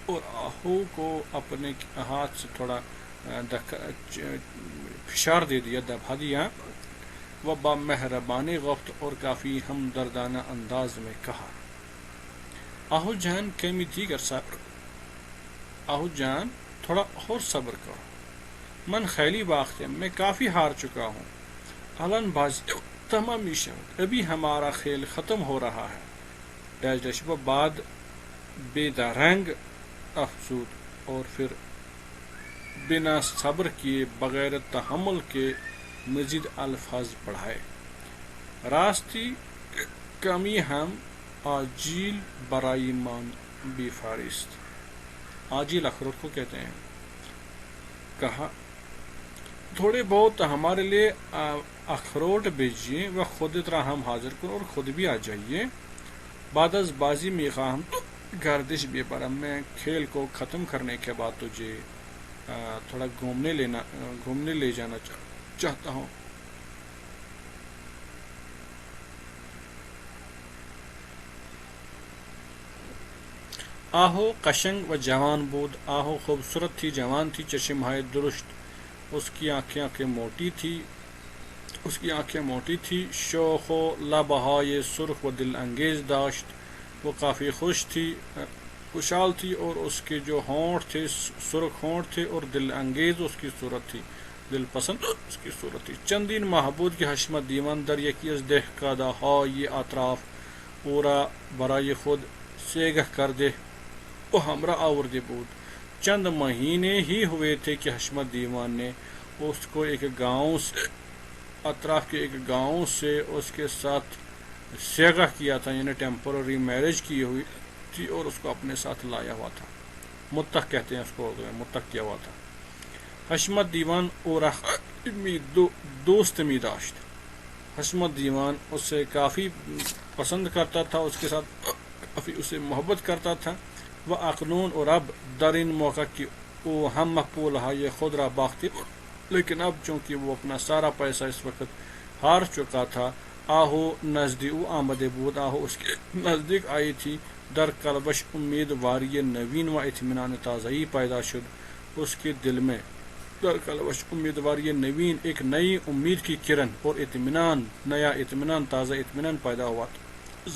اور آہو کو اپنے ہاتھ سے تھوڑا فشار دے دیا، دبا دیا. وہ با مہربانی گفت، اور کافی ہمدردانہ انداز میں کہا آہو جان کمی دیگر صبر. آہو جان تھوڑا اور صبر کرو. من خیلی باخت ہے، میں کافی ہار چکا ہوں. الان بازی تمام میشود. ابھی ہمارا کھیل ختم ہو رہا ہے. ڈیش ڈیش و بعد بے درنگ افزود اور پھر بنا صبر کیے، بغیر تحمل کے مزید الفاظ پڑھائے. راستی کمی ہم آجیل برائی مان بیفارست. عاجل اخروٹ کو کہتے ہیں. کہا تھوڑے بہت ہمارے لیے اخروٹ بھیجیے و خود اترا ہم حاضر کرو اور خود بھی آ جائیے. بعد از بازی میخواہم گردش بے برم میں کھیل کو ختم کرنے کے بعد تجھے تھوڑا گھومنے لے جانا چاہتا ہوں. آہو قشنگ و جوان بود. آہو خوبصورت تھی، جوان تھی، چشمہائے درشت، اس کی آنکھیں موٹی تھی. شوخ و لبہائے سرخ و دل انگیز داشت. وہ کافی خوشحال تھی اور اس کے جو ہونٹ تھے سرخ ہونٹ تھے اور دل انگیز اس کی صورت تھی، دل پسند اس کی صورت تھی. چندین محبود کی حشمت دیوان در یکی از دهکده های اطراف او را برای خود سیگه کرده و همراه آورده بود. چند مہینے ہی ہوئے تھے کہ حشمت دیوان نے اس کو ایک گاؤں سے اطراف کے ایک گاؤں سے اس کے ساتھ سیگہ کیا تھا، یعنی ٹیمپرری میرج کی ہوئی تھی اور اس کو اپنے ساتھ لایا ہوا تھا. متق کہتے ہیں اس کو، متق کیا ہوا تھا. حشمت دیوان اور دوست می داشت. حشمت دیوان اس سے کافی پسند کرتا تھا، اس کے ساتھ کافی اسے محبت کرتا تھا. و اقنون اور اب در این موقع کی او ہم پولهای خود را باختی، لیکن اب چونکہ وہ اپنا سارا پیسہ اس وقت ہار چکا تھا. آہو نزدی او آمده بود. آہو اس کے نزدیک آئی تھی. در قلبش امیدواری نوین و اطمینان تازه‌ای پیدا شد. اس کے دل میں در قلبش امیدواری نوین، ایک نئی امید کی کرن اور نیا اطمینان، تازہ اطمینان پیدا ہوا تھا،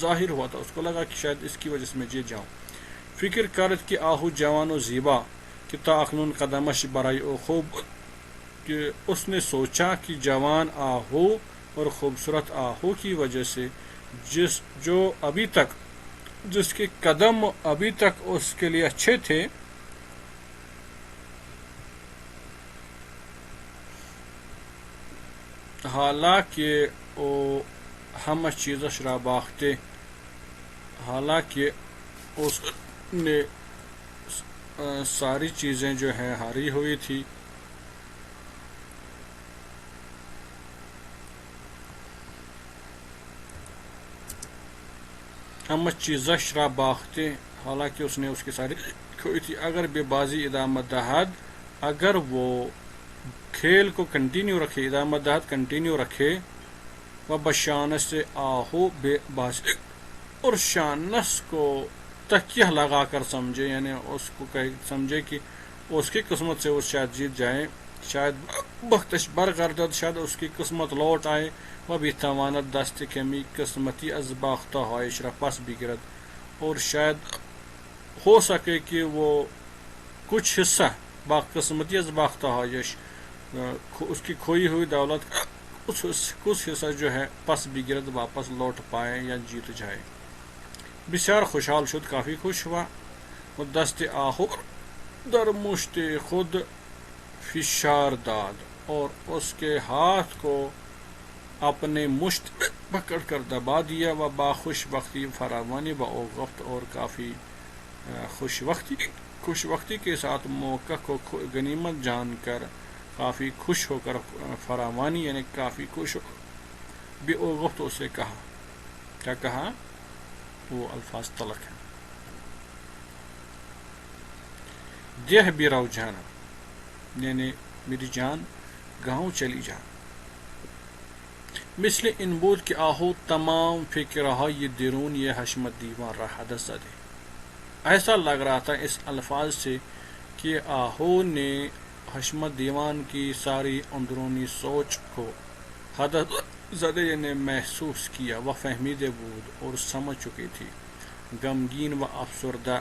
ظاہر ہوا تھا. اس کو لگا کہ شاید اس کی وجہ سے میں جیت جاؤں. فکر کرد کہ آہو جوان و زیبا کہ تا اکنون قدمش برای او خوب، کہ اس نے سوچا کہ جوان آہو اور خوبصورت آہو کی وجہ سے جس کے قدم ابھی تک اس کے لیے اچھے تھے، حالانکہ او ہم چیزش را باختے، حالانکہ اس نے ساری چیزیں جو ہیں ہاری ہوئی تھی. ہم چیزش را باختے، حالانکہ اس نے اس کی ساری کھوئی تھی. اگر بے بازی ادامت دہد، اگر وہ کھیل کو ادامت دہد کنٹینیو رکھے، و بشانس سے آہو بے بازی، اور شانس کو تکیہ لگا کر سمجھے، یعنی اس کو سمجھے کہ اس کی قسمت سے وہ شاید جیت جائیں، شاید بختش برگردد، شاید اس کی قسمت لوٹ آئے. و بیتواند دست کمی قسمتی از باختہ ہایش را پس بگیرد، اور شاید ہو سکے کہ وہ کچھ حصہ قسمتی از باختہ ہایش، اس کی کھوئی ہوئی دولت کچھ حصہ جو ہے پس بگیرد، واپس لوٹ پائے یا جیت جائے. بسیار خوشحال شد، کافی خوش ہوا. و دست آہو در مشت خود فشار داد، اور اس کے ہاتھ کو اپنے مشت پکڑ کر دبا دیا. و باخوش وقتی فراوانی و اوقفت، اور کافی خوش وقتی کے ساتھ موقع کو غنیمت جان کر، کافی خوش ہو کر، فراوانی یعنی کافی خوش ہو. بے اوقفت اسے کہا، کیا کہا؟ وہ الفاظ طلق ہیں. دیہ بھی رو جانا، یعنی میری جان گاؤں چلی جا. مثل این بود که آهو تمام فکرهای درونی حشمت دیوان را حدث زده. ایسا لگ رہا تھا اس الفاظ سے کہ آہو نے حشمت دیوان کی ساری اندرونی سوچ کو حدث زدہ یعنی محسوس کیا. وہ فہمیدہ بود اور سمجھ چکی تھی. غمگین و افسردہ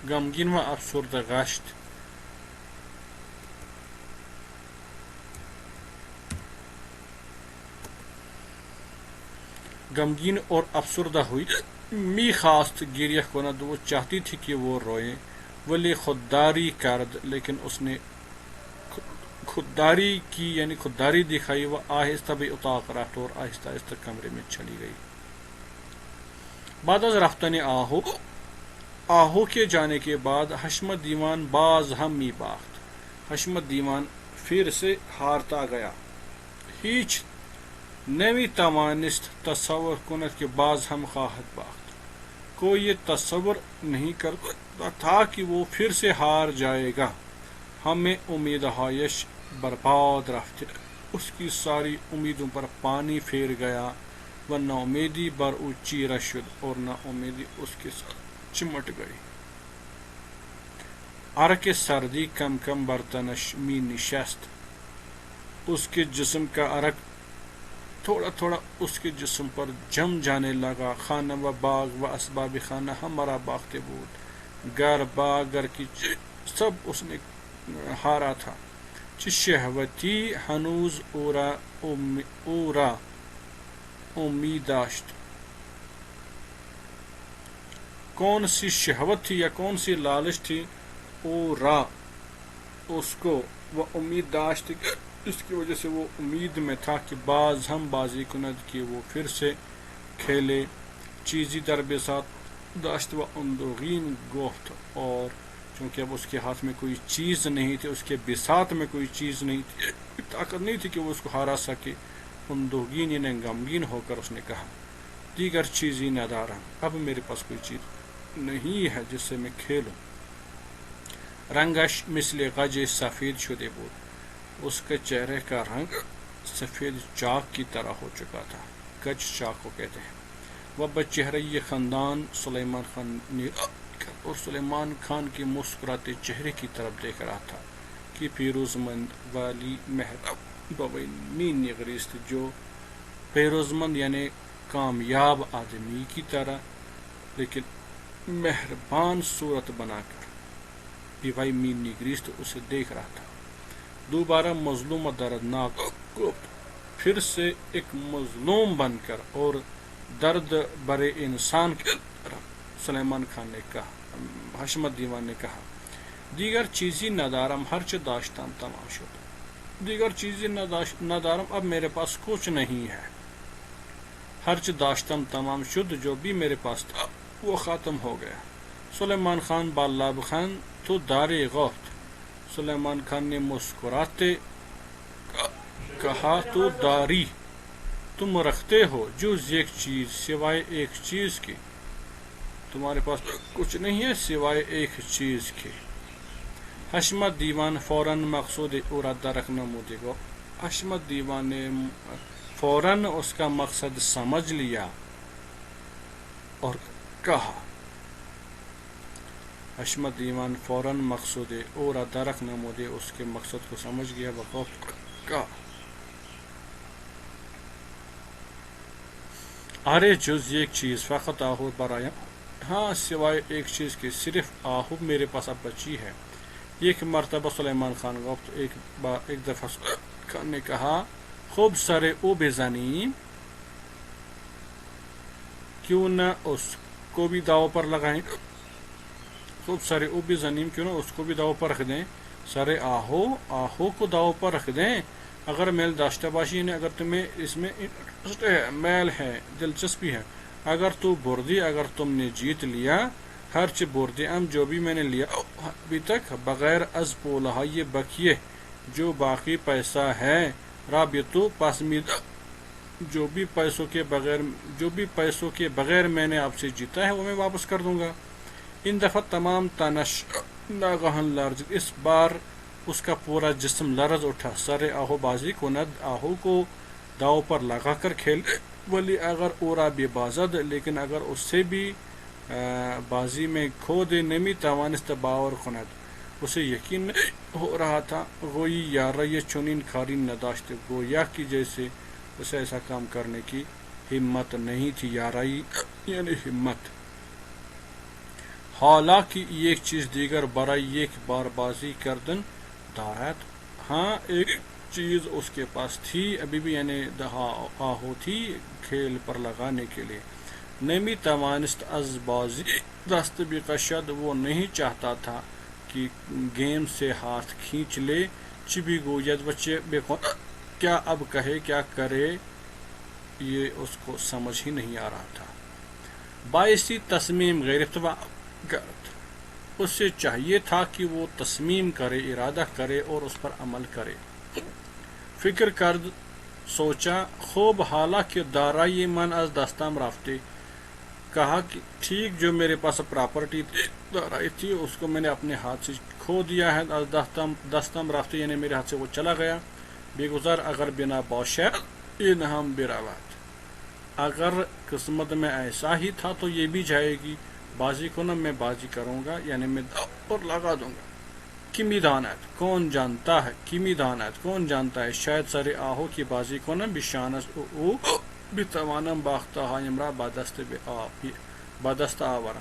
غمگین و افسردہ گشت. غمگین اور افسردہ ہوئی، می خواست گریہ کند، وہ چاہتی تھی کہ وہ روئے، ولی خودداری کرد، لیکن اس نے خودداری کی یعنی خودداری دکھائی، وہ آہستہ بھی اتاق رفت اور آہستہ آہستہ کمرے میں چلی گئی۔ بعد از رفتن آہو کے جانے کے بعد حشمت دیوان باز ہم می باخت، حشمت دیوان پھر سے ہارتا گیا۔ ہیچ نمی توانست تصور کند کہ باز ہم خواہد باخت، کوئی یہ تصور نہیں کرتا تھا کہ وہ پھر سے ہار جائے گا۔ ہمیں امیدہایش برباد رفت، اس کی ساری امیدوں پر پانی پھیر گیا، و نا امیدی بر او چیرہ شد، اور نا امیدی اس کے ساتھ چمٹ گئی۔ عرق سردی کم کم برتنش می نشست، اس کے جسم کا عرق تھوڑا تھوڑا اس کے جسم پر جم جانے لگا۔ خانہ و باغ و اسباب خانہ ہمارا باختے بود، گھر باغ گھر کی سب اس نے ہارا تھا۔ چه شهوتی هنوز او را امید داشت، کون سی شہوت تھی یا کون سی لالچ تھی، او را اس کو، وہ امید داشت اس کی وجہ سے وہ امید میں تھا کہ باز ہم بازی کند کہ وہ پھر سے کھیلے۔ چیزی در بساط داشت و اندوغین گفت، اور چونکہ اب اس کے ہاتھ میں کوئی چیز نہیں تھی، اس کے بساط میں کوئی چیز نہیں تھی، طاقت نہیں تھی کہ وہ اس کو ہارا سکے، اندوغین یعنی غمگین ہو کر اس نے کہا، دیگر چیزی ندارم، اب میرے پاس کوئی چیز نہیں ہے جس سے میں کھیلوں۔ رنگش مثل غج سفید شده بود، اس کے چہرے کا رنگ سفید چاک کی طرح ہو چکا تھا، گج چاک کو کہتے ہیں۔ وہ بچہرہ خاندان سلیمان خان نے اور سلیمان خان کے مسکراتے چہرے کی طرف دیکھ رہا تھا کہ پیروز مند والی مہربانی نگریست، جو پیروز مند یعنی کامیاب آدمی کی طرح لیکن مہربان صورت بنا کر بیوائی مین نگریست اسے دیکھ رہا تھا۔ دوبارہ مظلوم و دردناک گفت، پھر سے ایک مظلوم بن کر اور درد برے انسان کی طرح سلیمان خان نے کہا، حشمت دیوان نے کہا، دیگر چیزی ندارم ہرچه داشتم تمام شد، دیگر چیزی ندارم اب میرے پاس کچھ نہیں ہے، ہرچه داشتم تمام شد، جو بھی میرے پاس تھا وہ ختم ہو گیا۔ سلیمان خان با لبخند تو داری گفت، سلیمان خان نے مسکراتے کہا، تو داری، تم رکھتے ہو، جز ایک چیز، سوائے ایک چیز کے، تمہارے پاس کچھ نہیں ہے سوائے ایک چیز کے۔ حشمت دیوان فوراً مقصود او را درک نموده گو، حشمت دیوان نے فوراً اس کا مقصد سمجھ لیا اور کہا، حشمت دیوان فوراً مقصود او را درک نموده، اس کے مقصد کو سمجھ گیا، وقت کہا، ارے جز ایک چیز، فقط آہو برایم، ہاں سوائے ایک چیز کے، صرف آہو میرے پاس اب بچی ہے۔ ایک مرتبہ سلیمان خان گفت، ایک دفعہ خان نے کہا، خوب سر او بزنیم، کیوں نہ اس کو بھی داؤ پر لگائیں، خوب سر او بزنیم، کیوں نہ اس کو بھی داؤ پر رکھ دیں، سر آہو کو داؤ پر رکھ دیں، اگر میل داشتہ باشی نے، اگر تمہیں اس میں میل ہے، دلچسپی ہے، اگر تو بردی، اگر تم نے جیت لیا، ہرچ بردی ام، جو بھی میں نے لیا ابھی تک، بغیر از پولہائی بکیے، جو باقی پیسہ ہے، رابطو پاسمید، جو بھی پیسوں کے بغیر میں نے آپ سے جیتا ہے وہ میں واپس کر دوں گا۔ ان دفعہ تمام تنش ناگہان لرزید، اس بار اس کا پورا جسم لرز اٹھا، سر آہو بازی کند، آہو کو داؤ پر لگا کر کھیل، ولی اگر اورا بے بازد، لیکن اگر اس سے بھی بازی میں کھو دے، نمی توانست باور کند، اسے یقین ہو رہا تھا، گوئی یارہ یہ چنین کاری نداشت، گویا کہ جیسے اسے ایسا کام کرنے کی ہمت نہیں تھی، یارائی یعنی ہمت۔ حالانکہ ایک چیز دیگر برای ایک بار بازی کردن دارد، ہاں ایک چیز اس کے پاس تھی ابھی بھی، یعنی آہو تھی کھیل پر لگانے کے لیے، نمی توانست از بازی دست بکشد، وہ نہیں چاہتا تھا کہ گیم سے ہاتھ کھینچ لے. چی بھی گوید و چی کیا اب کہے کیا کرے، یہ اس کو سمجھ ہی نہیں آ رہا تھا. باعثی تصمیم گرفت و کرت، اس سے چاہیے تھا کہ وہ تصمیم کرے، ارادہ کرے اور اس پر عمل کرے. فکر کرد، سوچا، خوب حالانکہ دارائی من از دستم رفتے، کہا کہ ٹھیک جو میرے پاس پراپرٹی دارائی تھی اس کو میں نے اپنے ہاتھ سے کھو دیا ہے. از دستم رفتے یعنی میرے ہاتھ سے وہ چلا گیا. بگذر اگر بنا باشد این ہم برود، اگر قسمت میں ایسا ہی تھا تو یہ بھی جائے گی. بازی کو نا میں بازی کروں گا یعنی میں اور لگا دوں گا. کمی دانت کون جانتا ہے، کمی دانت کون جانتا ہے، شاید سر آہو کی بازی کو نا بشانس او بتوانم باختہ ہمرا بدست آورا،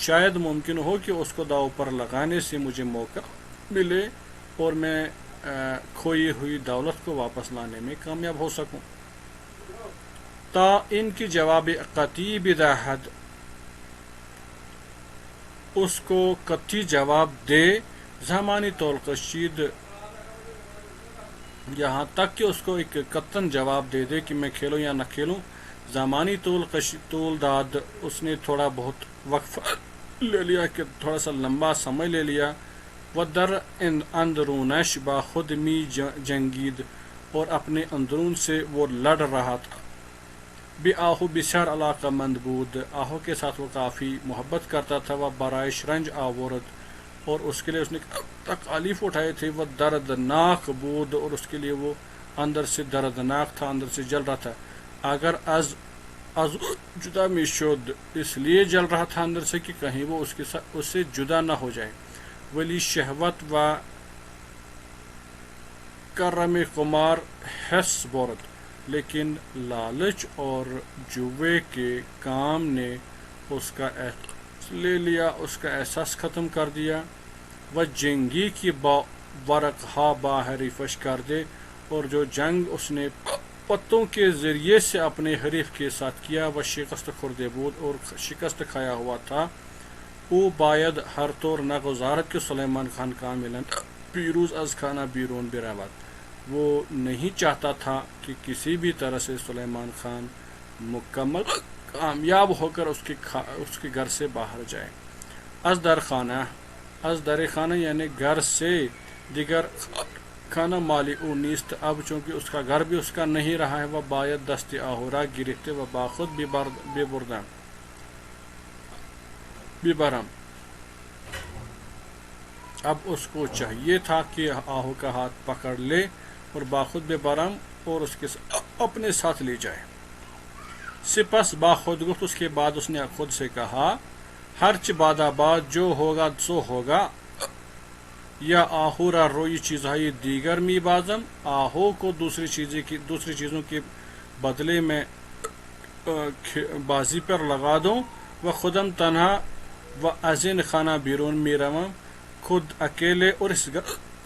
شاید ممکن ہو کہ اس کو داؤ پر لگانے سے مجھے موقع ملے اور میں کھوئی ہوئی دولت کو واپس لانے میں کامیاب ہو سکوں. تا ان کی جواب قطعی بداحد، اس کو قطعی جواب دے. زمانی طول کشید، یہاں تک کہ اس کو ایک قطعاً جواب دے دے کہ میں کھیلوں یا نہ کھیلوں. زمانی طول داد، اس نے تھوڑا بہت وقفہ لے لیا کہ تھوڑا سا لمبا سمجھ لے لیا. وہ در اندرونش با خود می جنگید، اور اپنے اندرون سے وہ لڑ رہا تھا. بے آہو بسیار علاقہ مند بود، آہو کے ساتھ وہ کافی محبت کرتا تھا. وہ برائش رنج آورد، اور اس کے لیے اس نے تکالیف اٹھائے تھے. وہ دردناک بود، اور اس کے لیے وہ اندر سے دردناک تھا، اندر سے جل رہا تھا. اگر از جدا میں شد، اس لیے جل رہا تھا اندر سے کہ کہیں وہ اس سے جدا نہ ہو جائے. ولی شہوت و کرم قمار حس برد، لیکن لالچ اور جوے کے کام نے اس کا لے لیا، اس کا احساس ختم کر دیا. وہ جنگی کی ورقہ باہری فش کر دے، اور جو جنگ اس نے پتوں کے ذریعے سے اپنے حریف کے ساتھ کیا. وہ شکست خوردے بود، اور شکست کھایا ہوا تھا. او باید ہر طور نہ گزارت کہ سلیمان خان کاملاً پیروز از خانہ بیرون برود، وہ نہیں چاہتا تھا کہ کسی بھی طرح سے سلیمان خان مکمل کامیاب ہو کر اس کے گھر سے باہر جائے. از در خانہ یعنی گھر سے، دیگر خانہ مالی او نیست، اب چونکہ اس کا گھر بھی اس کا نہیں رہا ہے. وہ باید دست آہورا گرفتے و باخود ببرم، اب اس کو چاہیے تھا کہ آہو کا ہاتھ پکڑ لے اور باخود ببرم، اور اس کے اپنے ساتھ لے جائے. سپس باخود گفت، اس کے بعد اس نے خود سے کہا، ہرچ بعد آباد جو ہوگا سو ہوگا. یا آہو را روی چیزهای دیگر می بازم، آہو کو دوسری چیزوں کے بدلے میں بازی پر لگا دوں. و خودم تنہا و از این خانہ بیرون می روم، خود اکیلے اور اس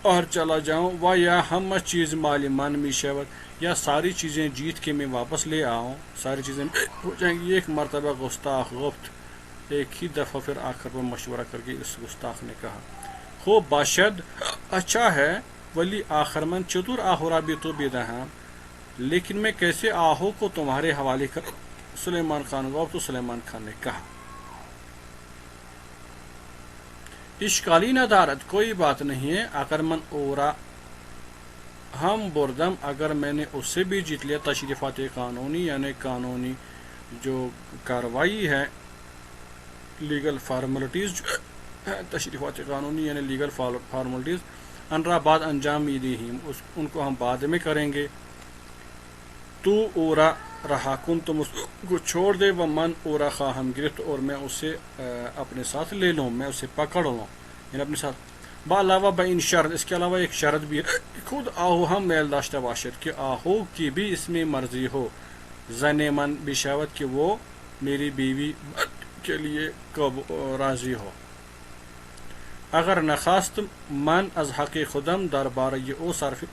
اور چلا جاؤں. و یا ہم چیز مالی من می شود، یا ساری چیزیں جیت کے میں واپس لے آؤں، ساری چیزیں ہو جائیں گی. ایک مرتبہ گستاخ گفت، ایک ہی دفعہ پھر آخر پر مشورہ کر کے اس گستاخ نے کہا، خوب باشد، اچھا ہے، ولی آخر من چطور آہورا بھی تو بیدہاں، لیکن میں کیسے آہو کو تمہارے حوالے کر. سلیمان خان گفت، تو سلیمان خان نے کہا، اشکالی ندارت، کوئی بات نہیں ہے. اگر من اورا ہم بردم، اگر میں نے اس سے بھی جیت لیا. تشریفات قانونی یعنی قانونی جو کاروائی ہے، لیگل فارملٹیز تشریفات قانونی یعنی لیگل فارملٹیز، انرا بعد انجام میدہیم، ان کو ہم بعد میں کریں گے. تو اورا رہا کن، تم اس کو چھوڑ دے. و من اورا خواہم گرفت، اور میں اسے اپنے ساتھ لے لوں، میں اسے پکڑ لوں یعنی اپنے ساتھ. علاوہ بین شرط، اس کے علاوہ ایک شرط بھی ہے، خود آہو ہم میل داشتہ باشد، کہ آہو کی بھی اس میں مرضی ہو. زن من بشاوت، کہ وہ میری بیوی کے لیے راضی ہو. اگر نخواست من از حق خودم دربار یہ او صرف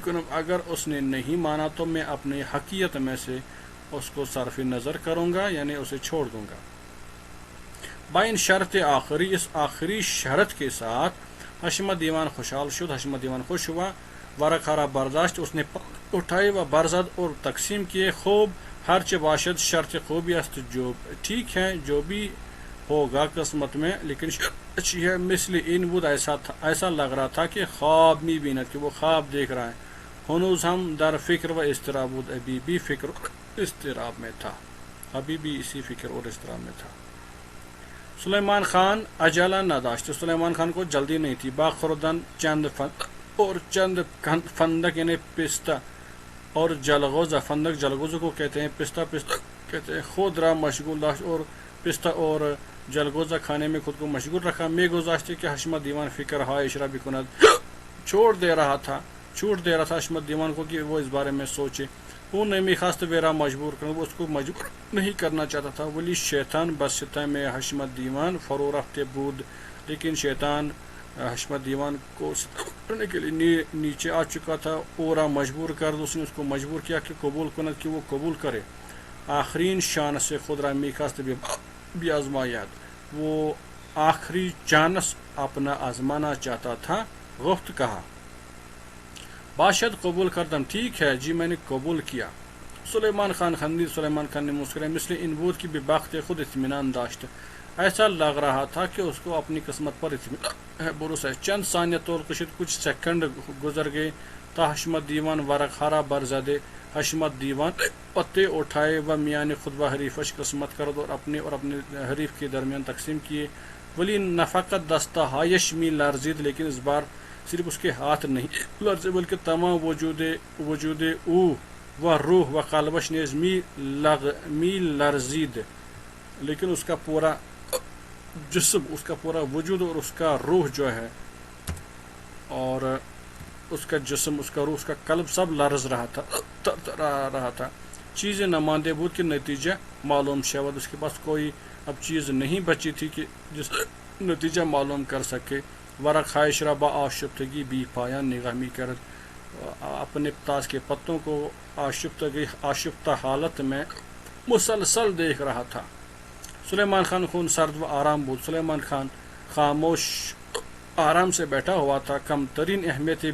کنم، اگر اس نے نہیں مانا تو میں اپنے حقیقت میں سے اس کو صرف نظر کروں گا یعنی اسے چھوڑ دوں گا. بائن شرط آخری، اس آخری شرط کے ساتھ حشمت دیوان خوشحال شد، حشمت دیوان خوش ہوا. ورق ہرا برداشت، اس نے اٹھائے و برزد اور تقسیم کیے. خوب ہرچ باشد شرط خوبی است، جو ٹھیک ہے جو بھی ہوگا قسمت میں، لیکن اچھی ہے. مثل این بود، ایسا لگ رہا تھا کہ خواب می بینت، کہ وہ خواب دیکھ رہا ہے. ہنوز ہم در فکر و اضطراب بود، ابھی بھی فکر اضطراب میں تھا، ابھی بھی اسی فکر اور اضطراب میں تھا. سلیمان خان عجلہ نہ داشت، سلیمان خان کو جلدی نہیں تھی. با خوردن چند اور چند فندق یعنی پستہ اور جلغوزہ، فندق جلغوزہ کو کہتے ہیں، پستہ کہتے ہیں. خود را مشغول داشت، اور پستہ اور جلغوزہ کھانے میں خود کو مشغول رکھا. میں گزاشتے کہ حشمت دیوان فکر ہائے اشرا بکند، چھوڑ دے رہا تھا حشمت دیوان کو کہ وہ اس بارے میں سوچے. وہ نمی خواست ویرا مجبور کرنا، وہ اس کو مجبور نہیں کرنا چاہتا تھا. ولی شیطان بس ستہ میں حشمت دیوان فرو رفتے بود، لیکن شیطان حشمت دیوان کو کرنے کے لیے نیچے آ چکا تھا. اورا مجبور کر، اس نے اس کو مجبور کیا کہ قبول کند، کہ وہ قبول کرے. آخرین شان سے خود را میخواست بھی آزمایت، وہ آخری چانس اپنا آزمانا چاہتا تھا. گفت کہا باشد قبول کردم، ٹھیک ہے جی میں نے قبول کیا. سلیمان خان خندید، سلیمان خان نے مسکرایا. مثل ان بود کی ببخت خود اطمینان داشت، ایسا لگ رہا تھا کہ اس کو اپنی قسمت پر بھروسہ ہے. چند ثانیہ طول کشید، کچھ سیکنڈ گزر گئے تا حشمت دیوان ورق ہرا برزدے، حشمت دیوان پتے اٹھائے و میان خود و حریفش قسمت کرد، اور اپنے حریف کے درمیان تقسیم کیے. ولی نفقت دستہ ہایش می لرزید، لیکن اس بار صرف اس کے ہاتھ نہیں لرزے بلکہ تمام وجود او و روح و قلبش نیز می لرزید. لیکن اس کا پورا جسم، اس کا پورا وجود اور اس کا روح جو ہے، اور اس کا جسم، اس کا روح، اس کا قلب سب لرز رہا تھا. چیزیں نہ ماندے بود کہ نتیجہ معلوم شود، اس کے پاس کوئی اب چیز نہیں بچی تھی کہ جس نتیجہ معلوم کر سکے. ورق خواہش را با آشفتگی بی پایان نگاہ می کرد، اپنے تاش کے پتوں کو آشفتہ حالت میں مسلسل دیکھ رہا تھا. سلیمان خان خون سرد و آرام بود، سلیمان خان خاموش آرام سے بیٹھا ہوا تھا. کم ترین اہمیت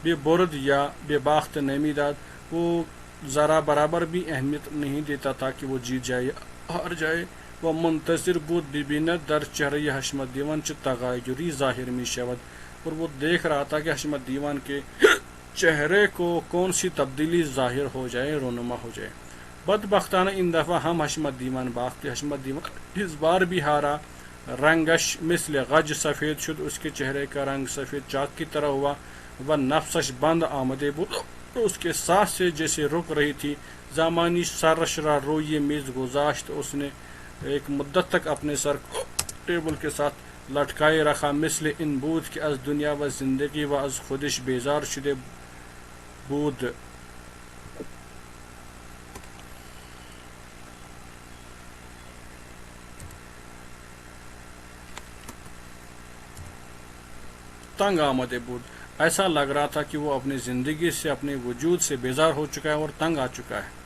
بے برد یا بے باخت نمی داد، وہ ذرا برابر بھی اہمیت نہیں دیتا تھا کہ وہ جیت جائے یا ہار جائے. وہ منتظر بود ببیند در چہرہ حشمت دیوان چه تغیری ظاہر می شود، اور وہ دیکھ رہا تھا کہ حشمت دیوان کے چہرے کو کون سی تبدیلی ظاہر ہو جائے، رونما ہو جائے. بدبختانہ ان دفعہ ہم حشمت دیوان باختے، حشمت دیوان اس بار بھی ہارا. رنگش مثل غج سفید شد، اس کے چہرے کا رنگ سفید چاک کی طرح ہوا. و نفسش بند آمدے بود، اس کے ساتھ سے جیسے رک رہی تھی. زمانی سرش را روی میز گذاشت، اس نے ایک مدت تک اپنے سر کو ٹیبل کے ساتھ لٹکائے رکھا. مثل ان بود کہ از دنیا و زندگی و از خودش بیزار شده بود. تنگ آمدے بود، ایسا لگ رہا تھا کہ وہ اپنی زندگی سے، اپنے وجود سے بیزار ہو چکا ہے اور تنگ آ چکا ہے.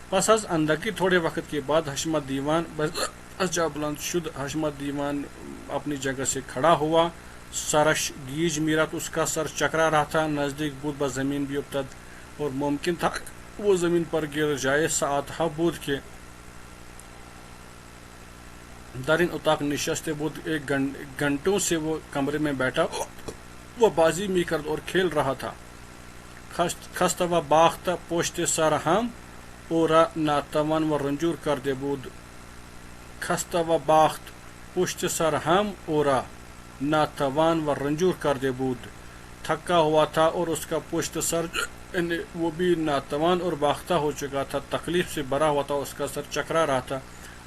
پس از اندکی تھوڑے وقت کے بعد حشمت دیوان بس جا بلند شد، حشمت دیوان اپنی جگہ سے کھڑا ہوا. سرش گیج میرت، اس کا سر چکرا رہا تھا. نزدیک بود با زمین بھی افتد، اور ممکن تھا وہ زمین پر گر جائے. ساعت ہا بود کہ در این اتاق نشستے بود، ایک گھنٹوں سے وہ کمرے میں بیٹھا وہ بازی می کرد اور کھیل رہا تھا. خستہ و باخت پشت سر ہم اورا ناتوان و رنجور کرده بود. خستہ و باخت پشت سر ہم اورا ناتوان و رنجور کرده بود. تھکا ہوا تھا اور اس کا پشت سر وہ بھی ناتوان اور باختہ ہو چکا تھا، تکلیف سے بھرا ہوا تھا، اس کا سر چکرا رہا تھا.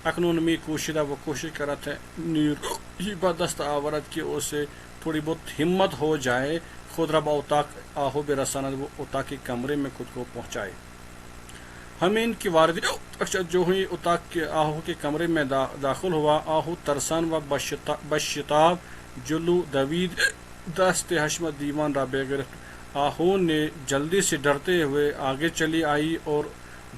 اکنون می کوشیدہ، وہ کوشش کر رہا تھا نیروی با دست آورد کہ اسے تھوڑی بہت ہمت ہو جائے. خود را با اتاق آہو برساند، وہ اتاق کے کمرے میں خود کو پہنچائے. ہمین کی واردی جو ہی اتاق کے آہو کے کمرے میں داخل ہوا. آہو ترسان و بشتاب جلو دوید دست حشمت دیوان را بے گرفت. آہو نے جلدی سے ڈرتے ہوئے آگے چلی آئی اور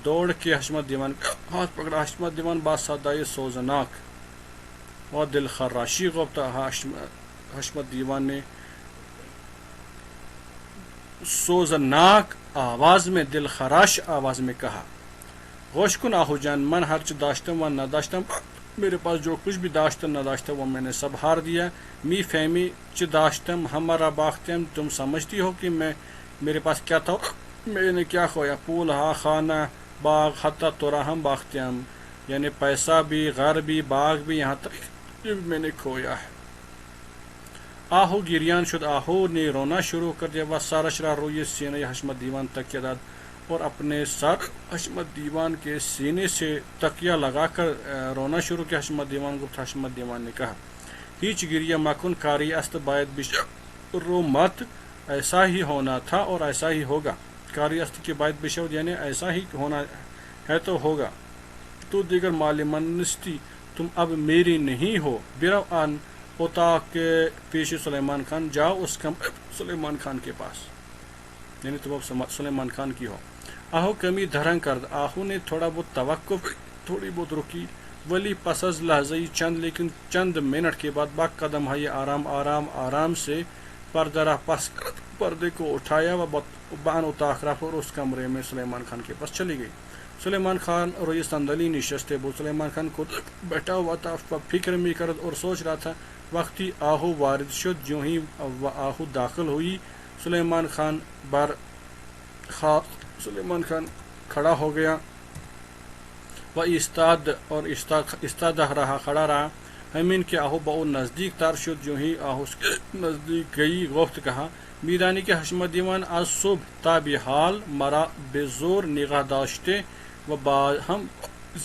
دوڑ کے حشمت دیوان کا ہاتھ پکڑا. حشمت دیوان با صدای سوزناک و دل خراشی گفتا. حشمت دیوان نے سوزناک آواز میں، دل خراش آواز میں کہا، غوش کن آہو جان، من ہرچ داشتم و نداشتم، میرے پاس جو کچھ بھی داشتم نہ داشتم وہ میں نے سب ہار دیا. می فہمی چ داشتم ہمارا باختم، تم سمجھتی ہو کہ میرے پاس کیا تھا، میں نے کیا کھویا. پول ہا خانہ باغ حتیٰ تورا ہم باختم، یعنی پیسہ بھی، گھر بھی، باغ بھی، یہاں تک میں نے کھویا ہے. آہو گریان شد، آہو نے رونا شروع کر دیا. وہ سارشرا روی سینہ حشمت دیوان تکیہ داد، اور اپنے سر حشمت دیوان کے سینے سے تکیہ لگا کر رونا شروع کیا. حشمت دیوان کو حشمت دیوان نے کہا، ہیچ گریہ مکن کاری است باید بیش رو مت، ایسا ہی ہونا تھا اور ایسا ہی ہوگا. کاری است کی باید بشود یعنی ایسا ہی ہونا ہے تو ہوگا. تو دیگر مال منستی، تم اب میری نہیں ہو. برو ان اوتا کے پیش سلیمان خان، جاؤ اس کم سلیمان خان کے پاس، یعنی تم اب سلیمان خان کی ہو. آہو کمی دھرنگ کرد، آہو نے تھوڑا بہت توقف، تھوڑی بہت رکی. ولی پس از لحظی چند، لیکن چند منٹ کے بعد با قدم ہے آرام آرام آرام سے پردہ پس پردے کو اٹھایا و بان اتاق رفت اور اس کمرے میں سلیمان خان کے پاس چلی گئی. سلیمان خان روی صندلی نشستے بود. سلیمان خان کو بیٹھا ہوا تھا، فکر میں کرد اور سوچ رہا تھا. وقتی آہو وارد شد، جو ہی آہو داخل ہوئی، سلیمان خان کھڑا ہو گیا. وہ استاد رہا، کھڑا رہا. ہمین کے آہو بہو نزدیک تر شد، جو ہی آہو اس کے نزدیک گئی، گفت کہا، میدانی کے حشمت دیوان از صبح تا بی حال مرا بے زور نگاہ داشتے و ہم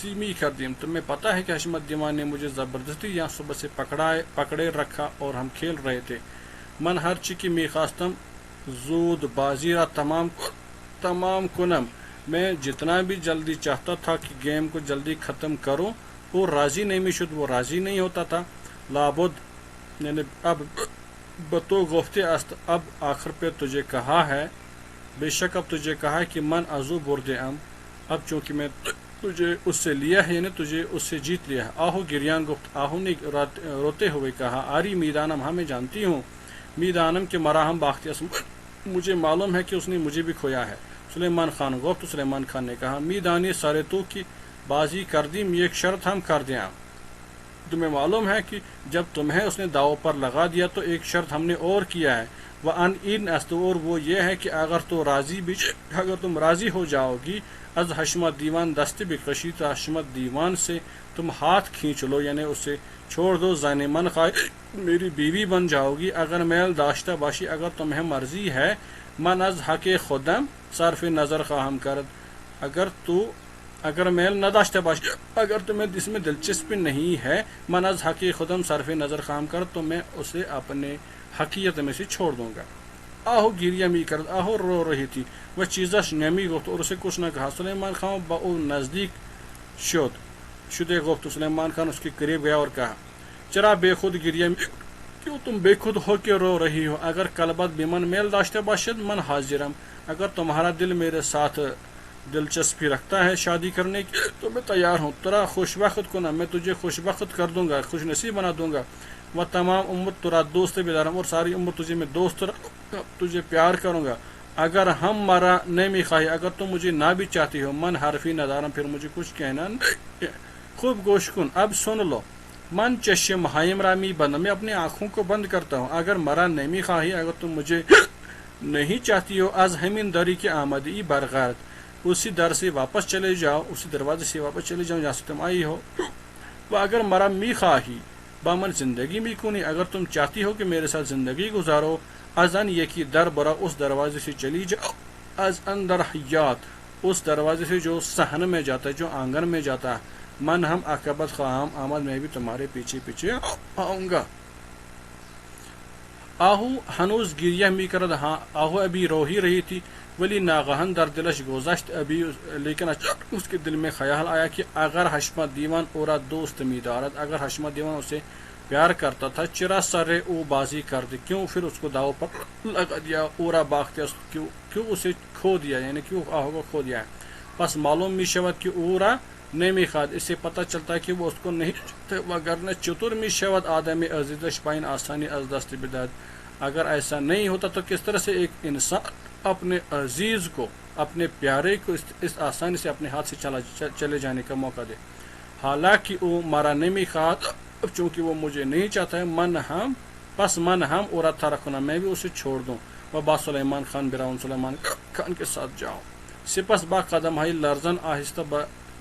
زیمی کردیم. تمہیں پتہ ہے کہ حشمت دیوان نے مجھے زبردستی یہاں صبح سے پکڑے رکھا اور ہم کھیل رہے تھے. من ہر چکی می خواستم زود بازی را تمام کنم، میں جتنا بھی جلدی چاہتا تھا کہ گیم کو جلدی ختم کروں، وہ راضی نہیں می شد، وہ راضی نہیں ہوتا تھا. لابد یعنی اب بتو گفتے است، اب آخر پہ تجھے کہا ہے، بے شک اب تجھے کہا ہے کہ من ازو بردے ام، اب چونکہ میں تجھے اس سے لیا ہے، یعنی تجھے اس سے جیت لیا ہے. آہو گریان گفت، آہو نے روتے ہوئے کہا، آری میدانم، ہاں میں جانتی ہوں، میدانم کے مراہم باختی اس، مجھے معلوم ہے کہ اس نے مجھے بھی کھویا ہے. سلیمان خان گفت، سلیمان خان نے کہا، میدانی سارے تو کی بازی کردیم، ایک شرط ہم کر دیں. تمہیں معلوم ہے کہ جب تمہیں اس نے داؤ پر لگا دیا تو ایک شرط ہم نے اور کیا ہے، وہ ان این است، اور وہ یہ ہے کہ اگر تم راضی ہو جاؤ گی، از حشمت دیوان دست بکشی، تو حشمت دیوان سے تم ہاتھ کھینچ لو، یعنی اسے چھوڑ دو. زن من خواہ میری بیوی بن جاؤ گی. اگر میل داشتہ باشی، اگر تمہیں مرضی ہے، من از حق خودم صرف نظر خواہم کرد. اگر میل نہ داشتہ باشی، اگر تمہیں اس میں دلچسپی نہیں ہے، من از حق خودم صرف نظر خواہم کرد، تو میں اسے اپنے حقیقت میں سے چھوڑ دوں گا. آہو گیریا می کرد، آہو رو رہی تھی. وہ چیزش نمی گفت اور اسے کچھ نہ کہا. سلیمان خان با نزدیک شدے گفت. سلیمان خان اس کے قریب گیا اور کہا، چرا بے خود گریہ، کیوں تم بے خود ہو کے رو رہی ہو؟ اگر کلبت بیمن میل داشتہ باشد، من حاضرم، اگر تمہارا دل میرے ساتھ دلچسپی رکھتا ہے شادی کرنے کی، تو میں تیار ہوں. ترا خوش وقت کنم، میں تجھے خوش وقت کر دوں گا، خوش نصیب بنا دوں گا. وہ تمام امت ترا دوست بدارم، اور ساری امت تجھے میں دوست، تجھے پیار کروں گا. اگر ہم مرا نہیں خواہی، اگر تم مجھے نہ بھی چاہتی ہو، من حرفی ندارم، پھر مجھے کچھ کہنا نہیں. خوب گوش کن، اب سن لو. من چشم ہائم رامی بند، میں اپنی آنکھوں کو بند کرتا ہوں. اگر مرا نہیں خواہی، اگر تم مجھے نہیں چاہتی ہو، از ہمین دری کے آمدی برغرد، اسی در سے واپس چلے جاؤ، اسی دروازے سے واپس چلے جاؤ جہاں سے تم آئی ہو. وہ اگر مرا می خواہی با من زندگی می کنی، اگر تم چاہتی ہو کہ میرے ساتھ زندگی گزارو، از ان یکی در برا، اس دروازے سے چلی جاؤ، از اندر حیات، اس دروازے سے جو صحن میں جاتا ہے، جو آنگن میں جاتا ہے. من ہم عاقبت خواہم آمد، میں بھی تمہارے پیچھے پیچھے آؤں گا. آہو ہنوز گریہ می کرد، ہاں آہو ابھی رو ہی رہی تھی. ولی ناگہان در دلش گذشت ابھی، لیکن اس کے دل میں خیال آیا کہ اگر حشمت دیوان اورا دوست می دارد، اگر حشمت دیوان اسے پیار کرتا تھا، چرا سرے او بازی کر دی، کیوں پھر اس کو داؤ پر لگا دیا، اورا باخت، کیوں اسے کھو دیا، یعنی کیوں آہو کو کھو دیا. پس معلوم می شود که او را نمیخواد. اس سے پتہ چلتا ہے کہ وہ اس کو نہیں چاہتے، وگرنہ چطور می شود آدمی عزیزش پائن آسانی از دست بدهد. اگر ایسا نہیں ہوتا تو کس طرح سے ایک انسان اپنے عزیز کو، اپنے پیارے کو اس آسانی سے اپنے ہاتھ سے چلے جانے کا موقع دے. حالانکہ وہ مرا نمیخواد، چونکہ وہ مجھے نہیں چاہتا ہے، من ہم اور ترکنا، میں بھی اسے چھوڑ دوں. و با سلیمان خان براؤن، سلیمان خان کے ساتھ جاؤں. سپس با قدم ہائی لرزن آہستہ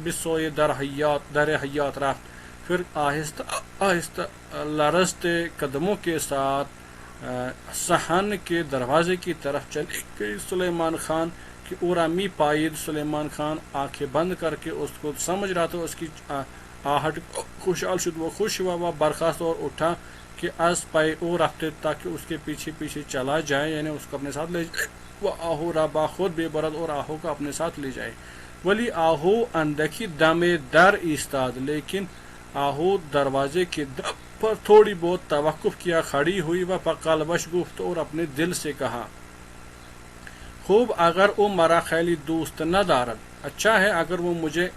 بسوئے در حیات رفت. پھر آہستہ آہستہ لرزتے قدموں کے ساتھ صحن کے دروازے کی طرف چلی گئی. سلیمان خان کی اورا می پائید. سلیمان خان آنکھیں بند کر کے اس کو سمجھ رہا تھا، اس کی آہٹ خوشحال شد. وہ خوش ہوا، وہ برخاست اور اٹھا کہ از پائے او رفتے، تاکہ اس کے پیچھے پیچھے چلا جائے، یعنی اس کو اپنے ساتھ لے جائے. وہ آہو را با خود بے برد، اور آہو کو اپنے ساتھ لے جائے. ولی آہو اندکی دم در ایستاد، لیکن آہو دروازے کے دم پر تھوڑی بہت توقف کیا کھڑی ہوئی. و قلبش گفت، اور اپنے دل سے کہا، خوب اگر او مرا خیلی دوست نہ دارد، اچھا ہے اگر وہ مجھے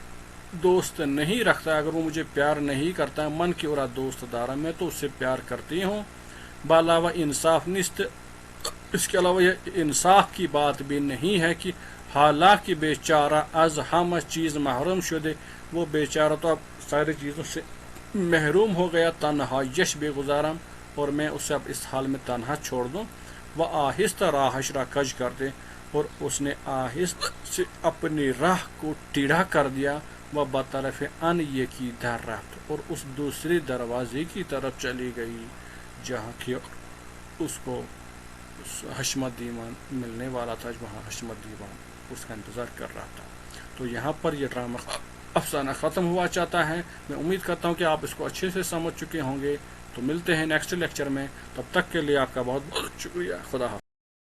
دوست نہیں رکھتا، اگر وہ مجھے پیار نہیں کرتا. من کی اورا دوست دارا، میں تو اس سے پیار کرتی ہوں. بالاوہ انصاف نیست، اس کے علاوہ یہ انصاف کی بات بھی نہیں ہے کہ حالانکہ بیچارہ از ہم چیز محروم شدے، وہ بیچارہ تو اب ساری چیزوں سے محروم ہو گیا. تنہا یش بے گزارم، اور میں اسے اب اس حال میں تنہا چھوڑ دوں. وہ آہستہ راہش را کج کر دے، اور اس نے آہستہ سے اپنی راہ کو ٹیڑھا کر دیا. وہ بطرف ان یکی در رفت، اور اس دوسرے دروازے کی طرف چلی گئی جہاں کہ اس کو حشمت دیوان ملنے والا تھا، وہاں حشمت دیوان اس کا انتظار کر رہا تھا. تو یہاں پر یہ ڈرامہ افسانہ ختم ہوا چاہتا ہے. میں امید کرتا ہوں کہ آپ اس کو اچھے سے سمجھ چکے ہوں گے. تو ملتے ہیں نیکسٹ لیکچر میں، تب تک کے لیے آپ کا بہت بہت شکریہ. خدا حافظ.